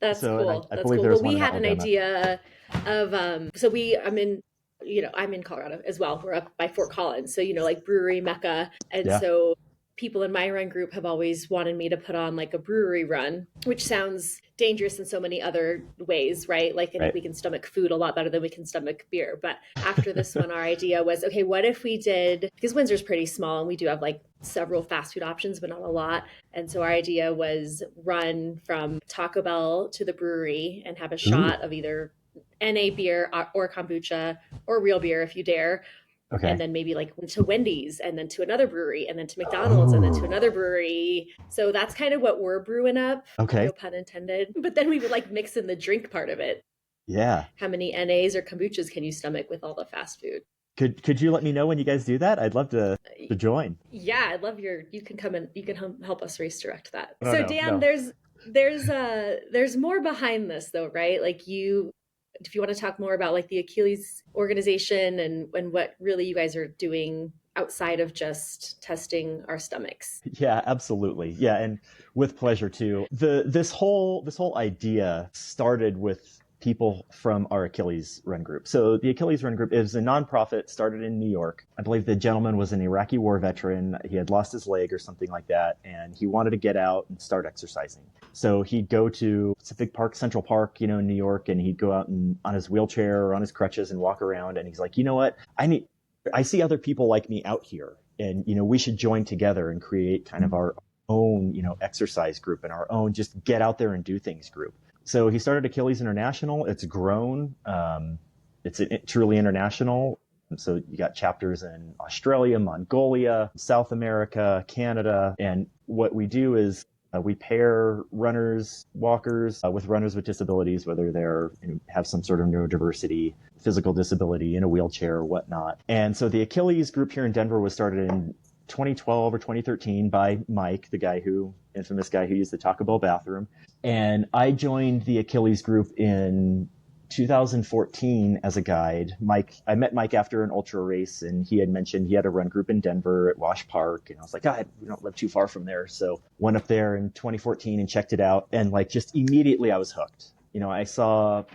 S2: That's cool. That's cool. Well, we had an idea of, I'm in Colorado as well. We're up by Fort Collins. So, like brewery Mecca. And so people in my run group have always wanted me to put on like a brewery run, which sounds dangerous in so many other ways, right? Like I think we can stomach food a lot better than we can stomach beer. But after this one, our idea was, okay, what if we did, because Windsor's pretty small and we do have like several fast food options, but not a lot. And so our idea was run from Taco Bell to the brewery and have a shot of either NA beer or kombucha or real beer if you dare.
S3: Okay.
S2: And then maybe like to Wendy's and then to another brewery and then to McDonald's and then to another brewery. So that's kind of what we're brewing up.
S3: Okay.
S2: No pun intended. But then we would like mix in the drink part of it.
S3: Yeah.
S2: How many NAs or kombuchas can you stomach with all the fast food?
S3: Could you let me know when you guys do that? I'd love to join.
S2: Yeah, I'd love you can come and you can help us race direct that.
S3: No,
S2: so
S3: no,
S2: Dan,
S3: no.
S2: there's more behind this though, right? Like if you want to talk more about like the Achilles organization and what really you guys are doing outside of just testing our stomachs.
S3: Yeah, absolutely. Yeah, and with pleasure too. This whole idea started with people from our Achilles Run group. So the Achilles Run group is a nonprofit started in New York. I believe the gentleman was an Iraqi war veteran. He had lost his leg or something like that, and he wanted to get out and start exercising. So he'd go to Pacific Park, Central Park, in New York, and he'd go out and on his wheelchair or on his crutches and walk around. And he's like, you know what? I see other people like me out here, and we should join together and create kind of our own, exercise group and our own just get out there and do things group. So he started Achilles International. It's grown. It's truly international. So you got chapters in Australia, Mongolia, South America, Canada. And what we do is we pair runners, walkers with runners with disabilities, whether they're have some sort of neurodiversity, physical disability, in a wheelchair or whatnot. And so the Achilles group here in Denver was started in 2012 or 2013 by Mike, the infamous guy who used the Taco-Bout bathroom. And I joined the Achilles group in 2014 as a guide. I met Mike after an ultra race, and he had mentioned he had a run group in Denver at Wash Park. And I was like, we don't live too far from there. So went up there in 2014 and checked it out. And just immediately I was hooked. I saw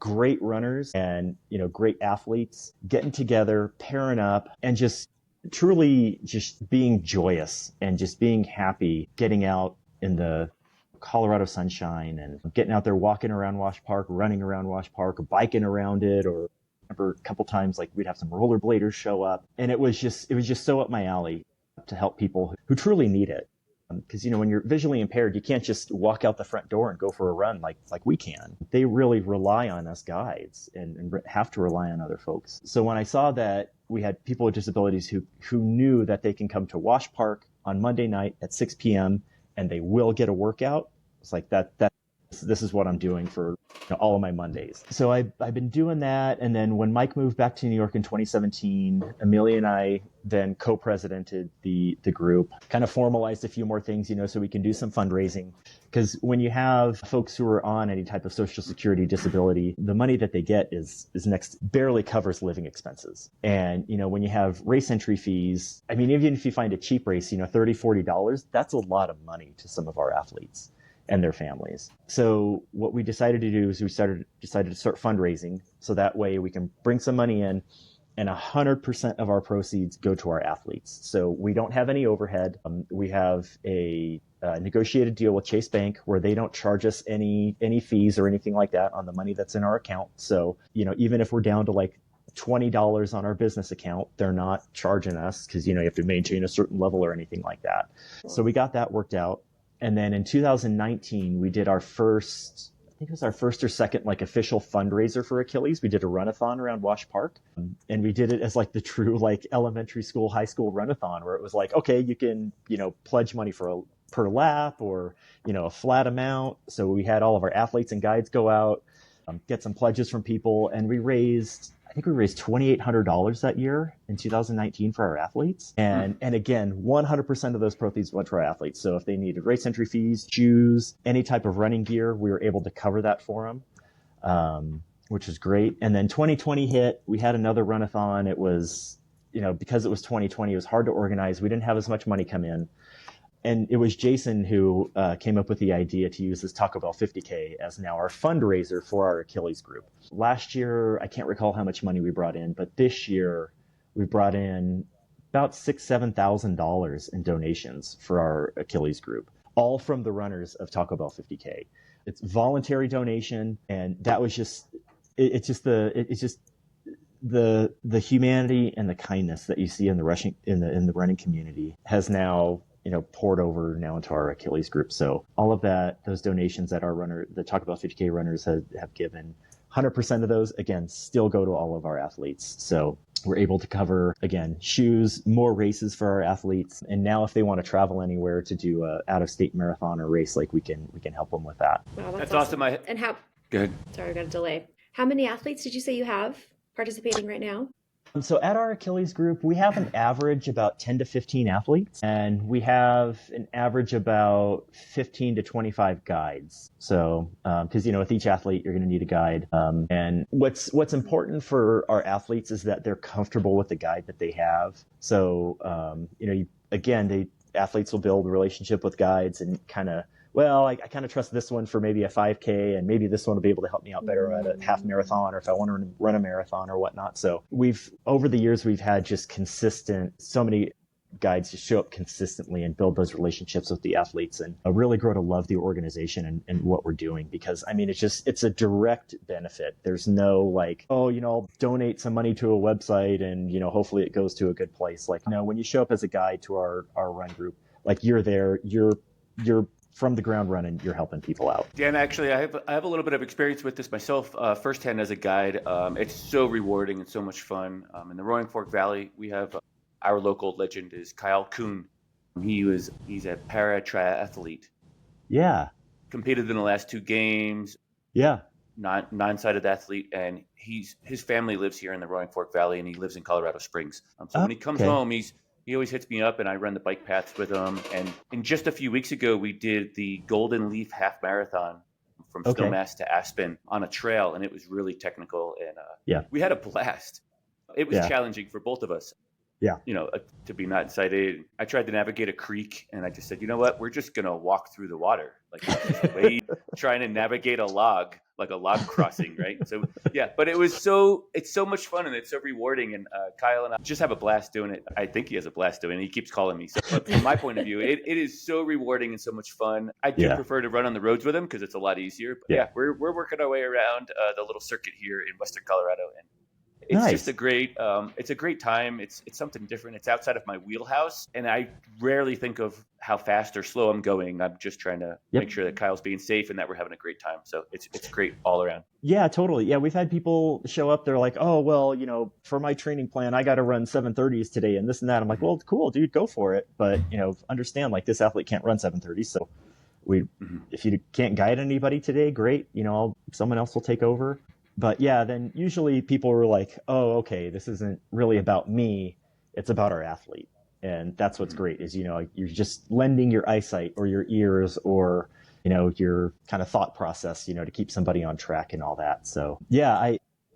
S3: great runners and, great athletes getting together, pairing up, and just truly just being joyous and just being happy, getting out in the Colorado sunshine and getting out there, walking around Wash Park, running around Wash Park, biking around it, or I remember a couple times we'd have some rollerbladers show up, and it was just so up my alley to help people who truly need it. Because when you're visually impaired, you can't just walk out the front door and go for a run like we can. They really rely on us guides and have to rely on other folks. So when I saw that we had people with disabilities who knew that they can come to Wash Park on Monday night at 6 p.m. and they will get a workout, it's like this is what I'm doing for all of my Mondays. So I've been doing that. And then when Mike moved back to New York in 2017, Amelia and I then co-presidented the group, kind of formalized a few more things, so we can do some fundraising. Because when you have folks who are on any type of Social Security disability, the money that they get is barely covers living expenses. And, when you have race entry fees, I mean, even if you find a cheap race, $30, $40, that's a lot of money to some of our athletes and their families. So what we decided to do is we decided to start fundraising, so that way we can bring some money in, and 100% of our proceeds go to our athletes. So we don't have any overhead. We have a negotiated deal with Chase Bank where they don't charge us any fees or anything like that on the money that's in our account. So, even if we're down to $20 on our business account, they're not charging us because, you have to maintain a certain level or anything like that. So we got that worked out. And then in 2019, we did our first, I think it was our first or second official fundraiser for Achilles. We did a runathon around Wash Park, and we did it as the true elementary school, high school runathon, where it was okay, you can pledge money per lap or a flat amount. So we had all of our athletes and guides go out, get some pledges from people, and we raised $2,800 that year in 2019 for our athletes. And again, 100% of those proceeds went to our athletes. So if they needed race entry fees, shoes, any type of running gear, we were able to cover that for them, which was great. And then 2020 hit, we had another runathon. It was, because it was 2020, it was hard to organize. We didn't have as much money come in. And it was Jason who came up with the idea to use this Taco-Bout 50K as now our fundraiser for our Achilles group. Last year, I can't recall how much money we brought in, but this year we brought in about $6,000-$7,000 in donations for our Achilles group, all from the runners of Taco-Bout 50K. It's voluntary donation, and that was just the humanity and the kindness that you see in the running community has now poured over now into our Achilles group. So all of those donations that the Taco-Bout 50K runners have given, 100% of those, again, still go to all of our athletes. So we're able to cover, again, shoes, more races for our athletes. And now if they want to travel anywhere to do a out-of-state marathon or race, like we can help them with that.
S2: Wow,
S1: That's awesome.
S2: And how,
S1: Good.
S2: sorry, I got a delay. How many athletes did you say you have participating right now?
S3: So at our Achilles group, we have an average about 10 to 15 athletes, and we have an average about 15 to 25 guides. So, because, with each athlete, you're going to need a guide. And what's important for our athletes is that they're comfortable with the guide that they have. So, athletes will build a relationship with guides and I kind of trust this one for maybe a 5K, and maybe this one will be able to help me out better at a half marathon, or if I want to run a marathon or whatnot. So over the years, we've had just so many guides just show up consistently and build those relationships with the athletes, and really grow to love the organization and what we're doing, because it's a direct benefit. There's no I'll donate some money to a website and, hopefully it goes to a good place. No, when you show up as a guide to our run group, you're there, you're from the ground running, you're helping people out.
S1: Dan, actually, I have a little bit of experience with this myself, firsthand as a guide. It's so rewarding and so much fun. In the Roaring Fork Valley, we have our local legend is Kyle Kuhn. He's a para triathlete.
S3: Yeah.
S1: Competed in the last 2 games.
S3: Yeah.
S1: Non-sided athlete, and his family lives here in the Roaring Fork Valley, and he lives in Colorado Springs. So when he comes home, he always hits me up, and I run the bike paths with him. And just a few weeks ago, we did the Golden Leaf Half Marathon from Snowmass to Aspen on a trail, and it was really technical. And we had a blast. It was challenging for both of us.
S3: Yeah.
S1: To be not sighted. I tried to navigate a creek, and I just said, you know what? We're just going to walk through the water. Trying to navigate a log crossing, right? So, but it's so much fun, and it's so rewarding. And Kyle and I just have a blast doing it. I think he has a blast doing it. He keeps calling me. So, but from my point of view, it is so rewarding and so much fun. I do prefer to run on the roads with him because it's a lot easier. But we're working our way around the little circuit here in Western Colorado, and it's just a great time. It's something different. It's outside of my wheelhouse, and I rarely think of how fast or slow I'm going. I'm just trying to make sure that Kyle's being safe and that we're having a great time. So it's great all around.
S3: Yeah, totally. Yeah, we've had people show up. They're like, oh, well, for my training plan, I got to run 7:30s today and this and that. I'm like, well, cool, dude, go for it. But, understand, this athlete can't run 7:30s. So if you can't guide anybody today, great. Someone else will take over. But then usually people are like, oh, okay, this isn't really about me. It's about our athlete. And that's what's great is, you're just lending your eyesight or your ears or, your kind of thought process, to keep somebody on track and all that. So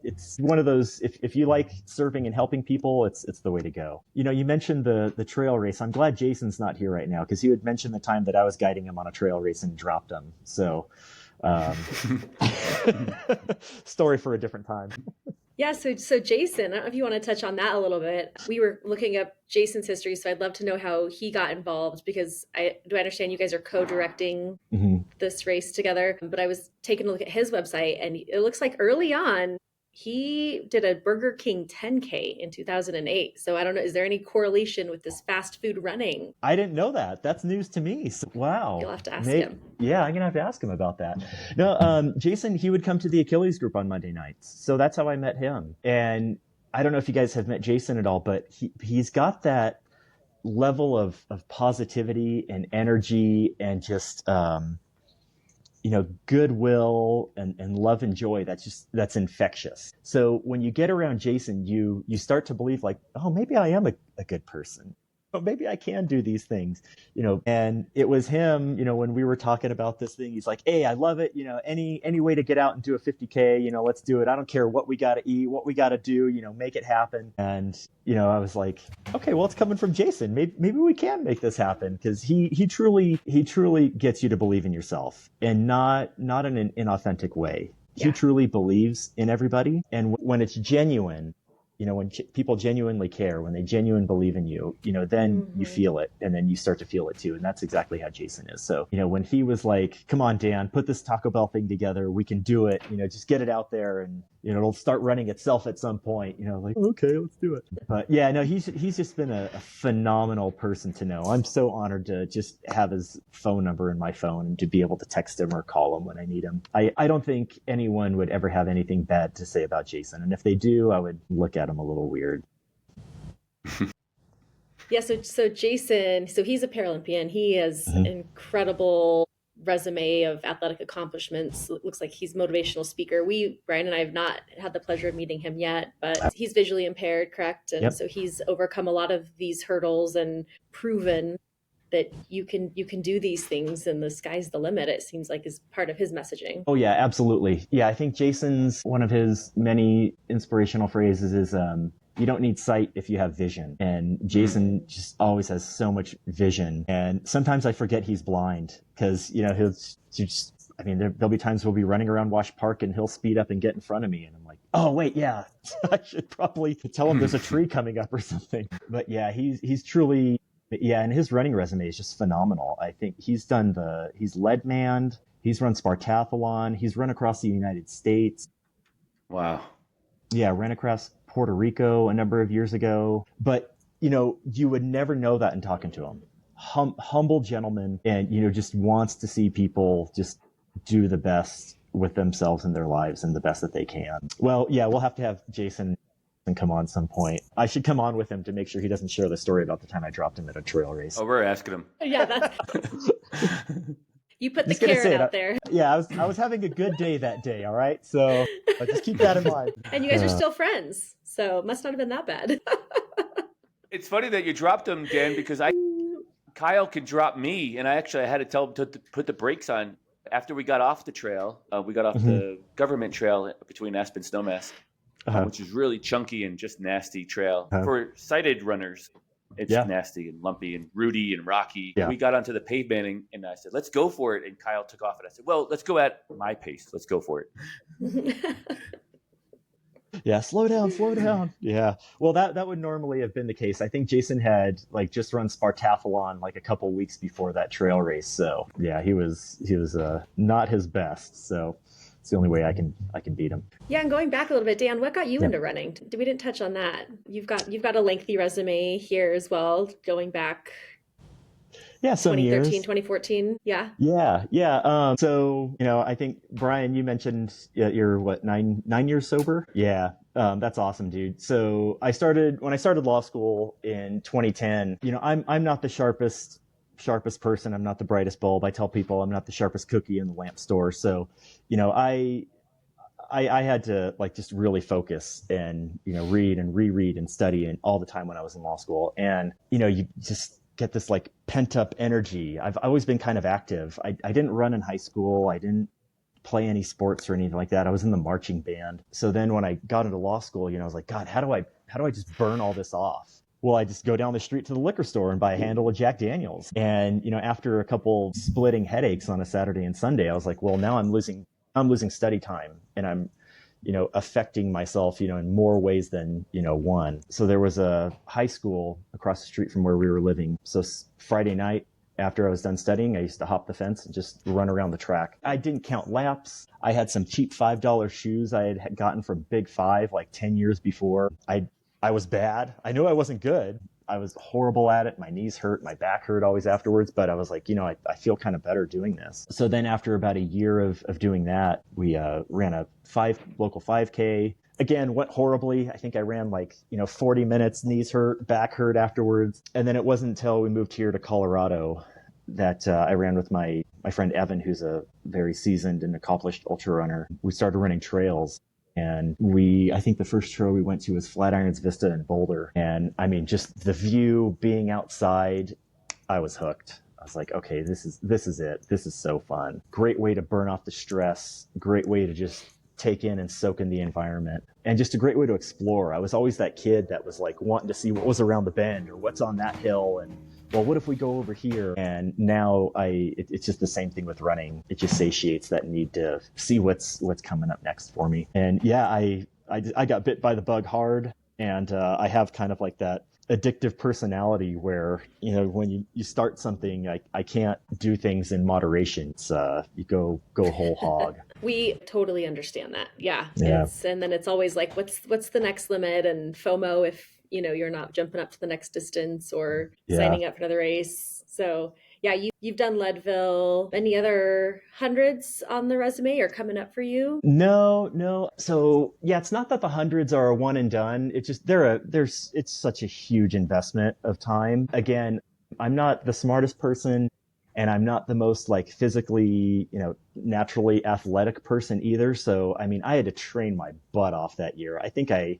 S3: it's one of those, if you like serving and helping people, it's the way to go. You mentioned the trail race. I'm glad Jason's not here right now, because he would mention the time that I was guiding him on a trail race and dropped him. So story for a different time.
S2: Yeah, so Jason, I don't know if you want to touch on that a little bit. We were looking up Jason's history, so I'd love to know how he got involved, because I understand you guys are co-directing this race together. But I was taking a look at his website, and it looks like early on he did a Burger King 10K in 2008. So I don't know, is there any correlation with this fast food running?
S3: I didn't know that. That's news to me. So, wow.
S2: You'll have to ask him.
S3: Yeah, I'm going to have to ask him about that. No, Jason, he would come to the Achilles group on Monday nights. So that's how I met him. And I don't know if you guys have met Jason at all, but he's got that level of positivity and energy and just, goodwill and love and joy. That's infectious. So when you get around Jason, you start to believe oh, maybe I am a good person. Oh, maybe I can do these things, and it was him, when we were talking about this thing, he's like, hey, I love it. Any way to get out and do a 50K, let's do it. I don't care what we got to eat, what we got to do, make it happen. And, I was like, okay, well, it's coming from Jason. Maybe we can make this happen, because he truly gets you to believe in yourself, and not in an inauthentic way. Yeah. He truly believes in everybody. And when it's genuine, when people genuinely care, when they genuinely believe in you, then you feel it, and then you start to feel it too. And that's exactly how Jason is. So, when he was like, come on, Dan, put this Taco Bell thing together. We can do it. Just get it out there, and, it'll start running itself at some point, okay, let's do it. But yeah, no, he's just been a phenomenal person to know. I'm so honored to just have his phone number in my phone and to be able to text him or call him when I need him. I don't think anyone would ever have anything bad to say about Jason. And if they do, I would look at him a little weird.
S2: Yeah, so Jason, so he's a Paralympian. He has
S3: Mhm.
S2: incredible resume of athletic accomplishments. It looks like he's a motivational speaker. Brian and I have not had the pleasure of meeting him yet, but he's visually impaired, correct? And
S3: Yep.
S2: so he's overcome a lot of these hurdles and proven that you can do these things and the sky's the limit, it seems like is part of his messaging.
S3: Oh yeah, absolutely. Yeah, I think Jason's one of his many inspirational phrases is you don't need sight if you have vision. And Jason just always has so much vision. And sometimes I forget he's blind because, he'll just, I mean, there'll be times we'll be running around Wash Park and he'll speed up and get in front of me. And I'm like, oh, wait, yeah, I should probably tell him there's a tree coming up or something. But yeah, he's truly, yeah, and his running resume is just phenomenal. I think he's led manned, he's run Spartathlon, he's run across the United States.
S1: Wow.
S3: Yeah, ran across Puerto Rico a number of years ago. But, you would never know that in talking to him. Humble gentleman and, just wants to see people just do the best with themselves and their lives and the best that they can. Well, yeah, we'll have to have Jason come on some point. I should come on with him to make sure he doesn't share the story about the time I dropped him at a trail race.
S1: Oh, we're asking him.
S2: Yeah, that's you put the carrot out there.
S3: Yeah, I was having a good day that day, all right? So just keep that in mind.
S2: And you guys are still friends, so it must not have been that bad.
S1: It's funny that you dropped him, Dan, because Kyle could drop me, and I had to tell him to put the brakes on. After we got off the trail, we got off the government trail between Aspen Snowmass, which is really chunky and just nasty trail. For sighted runners, it's nasty and lumpy and rooty and rocky. Yeah. We got onto the pavement and I said, let's go for it. And Kyle took off and I said, well, let's go at my pace. Let's go for it.
S3: Yeah, slow down. Yeah. Well, that would normally have been the case. I think Jason had just run Spartathlon a couple weeks before that trail race. So yeah, he was not his best. So it's the only way I can beat him.
S2: Yeah, and going back a little bit, Dan, what got you into running? We didn't touch on that. You've got a lengthy resume here as well, going back.
S3: Yeah, some
S2: 2013,
S3: years.
S2: 2014. Yeah.
S3: Yeah. So, I think, Brian, you mentioned you're what, nine years sober? Yeah. That's awesome, dude. So when I started law school in 2010, I'm not the sharpest person. I'm not the brightest bulb. I tell people I'm not the sharpest cookie in the lamp store. So, I had to just really focus and, read and reread and study and all the time when I was in law school. And, you just get this pent up energy. I've always been kind of active. I didn't run in high school. I didn't play any sports or anything like that. I was in the marching band. So then when I got into law school, I was like, God, how do I just burn all this off? Well, I just go down the street to the liquor store and buy a handle of Jack Daniels. And, after a couple splitting headaches on a Saturday and Sunday, I was like, well, now I'm losing study time and I'm, affecting myself, in more ways than, one. So there was a high school across the street from where we were living. So Friday night after I was done studying, I used to hop the fence and just run around the track. I didn't count laps. I had some cheap $5 shoes I had gotten from Big Five 10 years before. I was bad. I knew I wasn't good. I was horrible at it. My knees hurt. My back hurt always afterwards. But I was like, I feel kind of better doing this. So then after about a year of doing that, we ran a local 5K. Again, went horribly. I think I ran 40 minutes, knees hurt, back hurt afterwards. And then it wasn't until we moved here to Colorado that I ran with my friend Evan, who's a very seasoned and accomplished ultra runner. We started running trails. And I think the first trail we went to was Flatirons Vista in Boulder. And I mean, just the view, being outside, I was hooked. I was like, okay, this is it. This is so fun. Great way to burn off the stress. Great way to just take in and soak in the environment. And just a great way to explore. I was always that kid that was wanting to see what was around the bend or what's on that hill. And well, what if we go over here? And now it's just the same thing with running. It just satiates that need to see what's coming up next for me. And yeah, I got bit by the bug hard. And I have kind of that addictive personality where, when you start something, I can't do things in moderation. It's you go whole hog.
S2: We totally understand that. Yeah. And then it's always what's the next limit and FOMO you're not jumping up to the next distance or signing up for another race. So yeah, you've done Leadville. Any other hundreds on the resume or coming up for you?
S3: No. So yeah, it's not that the hundreds are a one and done. It's just it's such a huge investment of time. Again, I'm not the smartest person, and I'm not the most like physically, naturally athletic person either. So I mean, I had to train my butt off that year. I think I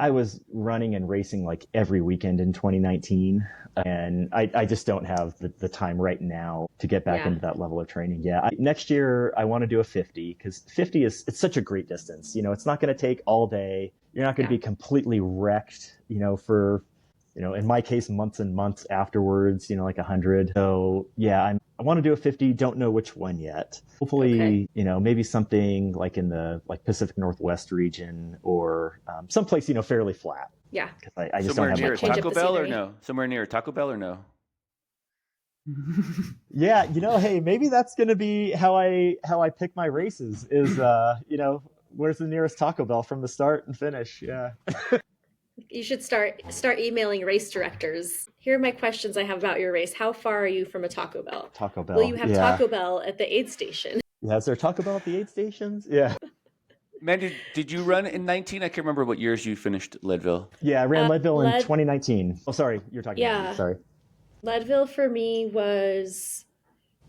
S3: was running and racing like every weekend in 2019, and I just don't have the time right now to get back into that level of training. Yeah, next year I want to do a 50 because 50 it's such a great distance. It's not going to take all day. You're not going to be completely wrecked, for, in my case, months and months afterwards, like 100. So yeah, I want to do a 50. Don't know which one yet. Hopefully, maybe something like in the Pacific Northwest region or someplace, fairly flat.
S2: Yeah.
S3: I just
S1: somewhere
S3: don't have
S1: near Taco Bell or no? Somewhere near Taco Bell or no?
S3: Yeah, hey, maybe that's going to be how I pick my races is, where's the nearest Taco Bell from the start and finish? Yeah.
S2: You should start emailing race directors. Here are my questions I have about your race. How far are you from a Taco Bell?
S3: Taco Bell.
S2: Will you have Taco Bell at the aid station?
S3: Yeah, is there Taco Bell at the aid stations? Yeah.
S1: Mandy, did you run in 19? I can't remember what years you finished Leadville.
S3: Yeah, I ran Leadville in 2019. Oh, sorry, you're talking about me. Sorry.
S2: Leadville for me was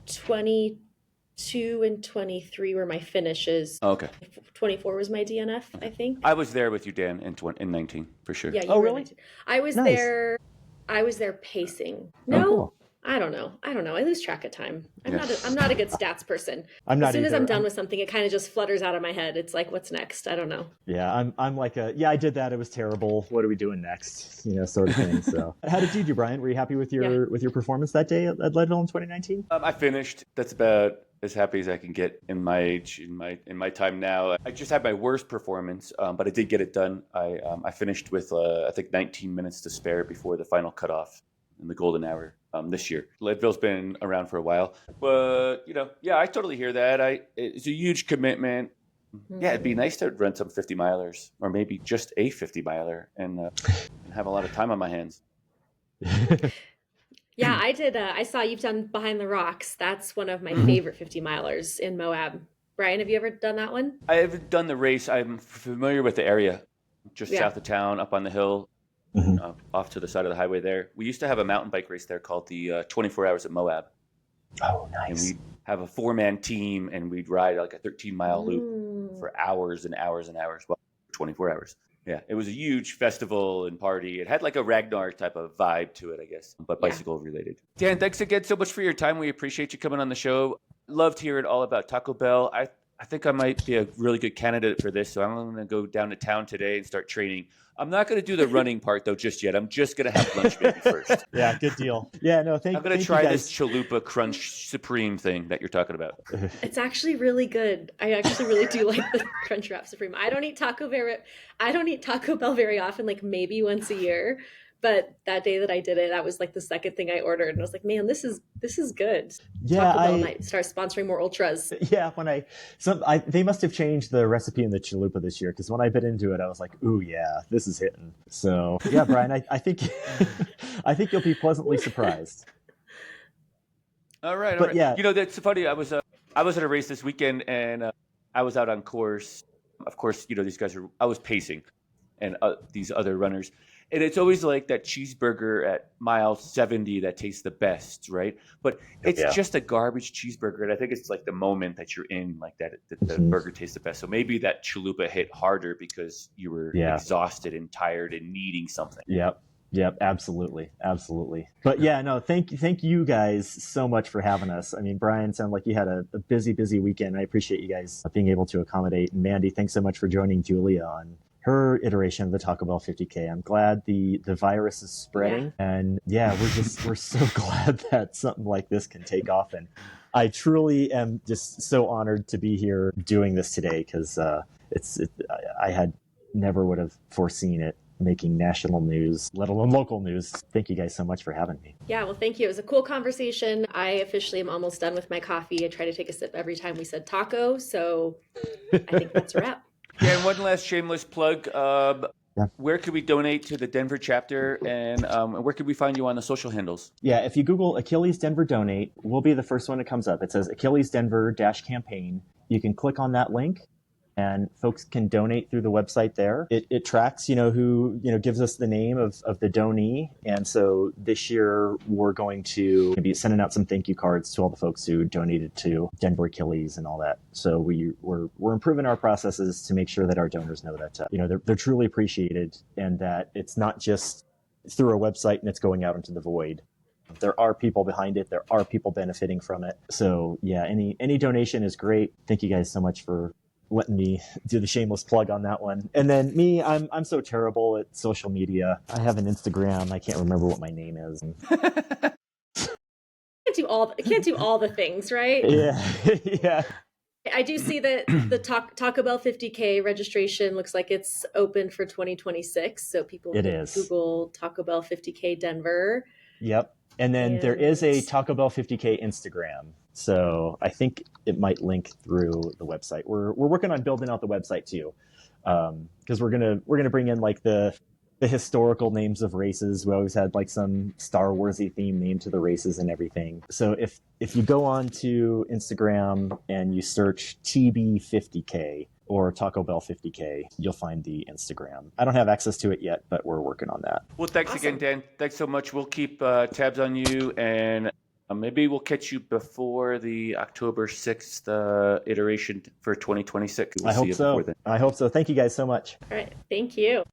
S2: 22 and 23 were my finishes.
S1: Oh, okay.
S2: 24 was my DNF, I think.
S1: I was there with you, Dan, in 19 for sure.
S2: Yeah. You
S3: really?
S2: I was there. I was there pacing. No,
S3: cool.
S2: I don't know. I lose track of time. I'm not a good stats person.
S3: I'm not
S2: as soon
S3: either.
S2: as I'm done with something, it kind of just flutters out of my head. It's like, what's next? I don't know.
S3: Yeah, I'm like I did that. It was terrible. What are we doing next? Sort of thing. So, how did you do, Brian? Were you happy with your performance that day at Leadville in 2019?
S1: I finished. That's about as happy as I can get in my age, in my time now. I just had my worst performance, but I did get it done. I finished with I think 19 minutes to spare before the final cutoff in the golden hour this year. Leadville's been around for a while, but I totally hear that. It's a huge commitment. Yeah, it'd be nice to run some 50 milers or maybe just a 50 miler and have a lot of time on my hands.
S2: Yeah, I did. I saw you've done Behind the Rocks. That's one of my favorite 50 milers in Moab. Brian, have you ever done that one?
S1: I haven't done the race. I'm familiar with the area, just south of town, up on the hill, off to the side of the highway there. We used to have a mountain bike race there called the 24 Hours at Moab.
S3: Oh, nice.
S1: And we'd have a 4-man team, and we'd ride like a 13-mile loop for hours and hours and hours, 24 hours. Yeah, it was a huge festival and party. It had like a Ragnar type of vibe to it, I guess, but bicycle related. Dan, thanks again so much for your time. We appreciate you coming on the show. Loved hearing all about Taco Bell. I think I might be a really good candidate for this, so I'm going to go down to town today and start training. I'm not going to do the running part, though, just yet. I'm just going to have lunch maybe first.
S3: Yeah, good deal. Yeah, no, I'm
S1: going to try this Chalupa Crunch Supreme thing that you're talking about.
S2: It's actually really good. I actually really do like the Crunch Wrap Supreme. I don't eat Taco Bell very often, like maybe once a year. But that day that I did it, that was like the second thing I ordered, and I was like, "Man, this is good."
S3: Yeah,
S2: Taco Bell might start sponsoring more ultras.
S3: Yeah, they must have changed the recipe in the chalupa this year because when I bit into it, I was like, "Ooh, yeah, this is hitting." So yeah, Brian, I think I think you'll be pleasantly surprised.
S1: All right.
S3: Yeah,
S1: that's funny. I was at a race this weekend, and I was out on course. Of course, these guys I was pacing, and these other runners. And it's always like that cheeseburger at mile 70 that tastes the best, right? But it's just a garbage cheeseburger. And I think it's like the moment that you're in, like that the burger tastes the best. So maybe that chalupa hit harder because you were exhausted and tired and needing something.
S3: Yep, absolutely. But yeah, no, thank you guys so much for having us. I mean, Brian, sounded like you had a busy weekend. I appreciate you guys being able to accommodate. And Mandy, thanks so much for joining Julia on her iteration of the Taco Bell 50K. I'm glad the virus is spreading, and we're so glad that something like this can take off. And I truly am just so honored to be here doing this today because I had never would have foreseen it making national news, let alone local news. Thank you guys so much for having me.
S2: Yeah, well, thank you. It was a cool conversation. I officially am almost done with my coffee. I try to take a sip every time we said taco, so I think that's a wrap.
S1: Yeah, and one last shameless plug. Where could we donate to the Denver chapter, and where could we find you on the social handles?
S3: Yeah, if you Google Achilles Denver Donate, we'll be the first one that comes up. It says Achilles Denver -campaign. You can click on that link, and folks can donate through the website there. It tracks, who, gives us the name of the donee. And so this year we're going to be sending out some thank you cards to all the folks who donated to Denver Achilles and all that. So we're improving our processes to make sure that our donors know that, they're truly appreciated, and that it's not just through a website and it's going out into the void. There are people behind it. There are people benefiting from it. So yeah, any donation is great. Thank you guys so much for letting me do the shameless plug on that one. And then me, I'm so terrible at social media. I have an Instagram. I can't remember what my name is.
S2: Can't do all the things, right?
S3: Yeah. Yeah.
S2: I do see that the taco-bout 50K registration looks like it's open for 2026. So people can Google taco-bout 50K Denver.
S3: Yep. And then there is a taco-bout 50K Instagram. So I think it might link through the website. We're working on building out the website too, because we're gonna bring in like the historical names of races. We always had like some Star Warsy theme name to the races and everything. So if you go on to Instagram and you search TB50K or Taco Bell 50K, you'll find the Instagram. I don't have access to it yet, but we're working on that.
S1: Well, thanks again, Dan. Thanks so much. We'll keep tabs on you, and maybe we'll catch you before the October 6th iteration for 2026. We'll
S3: I hope so. I hope so. Thank you guys so much.
S2: All right. Thank you.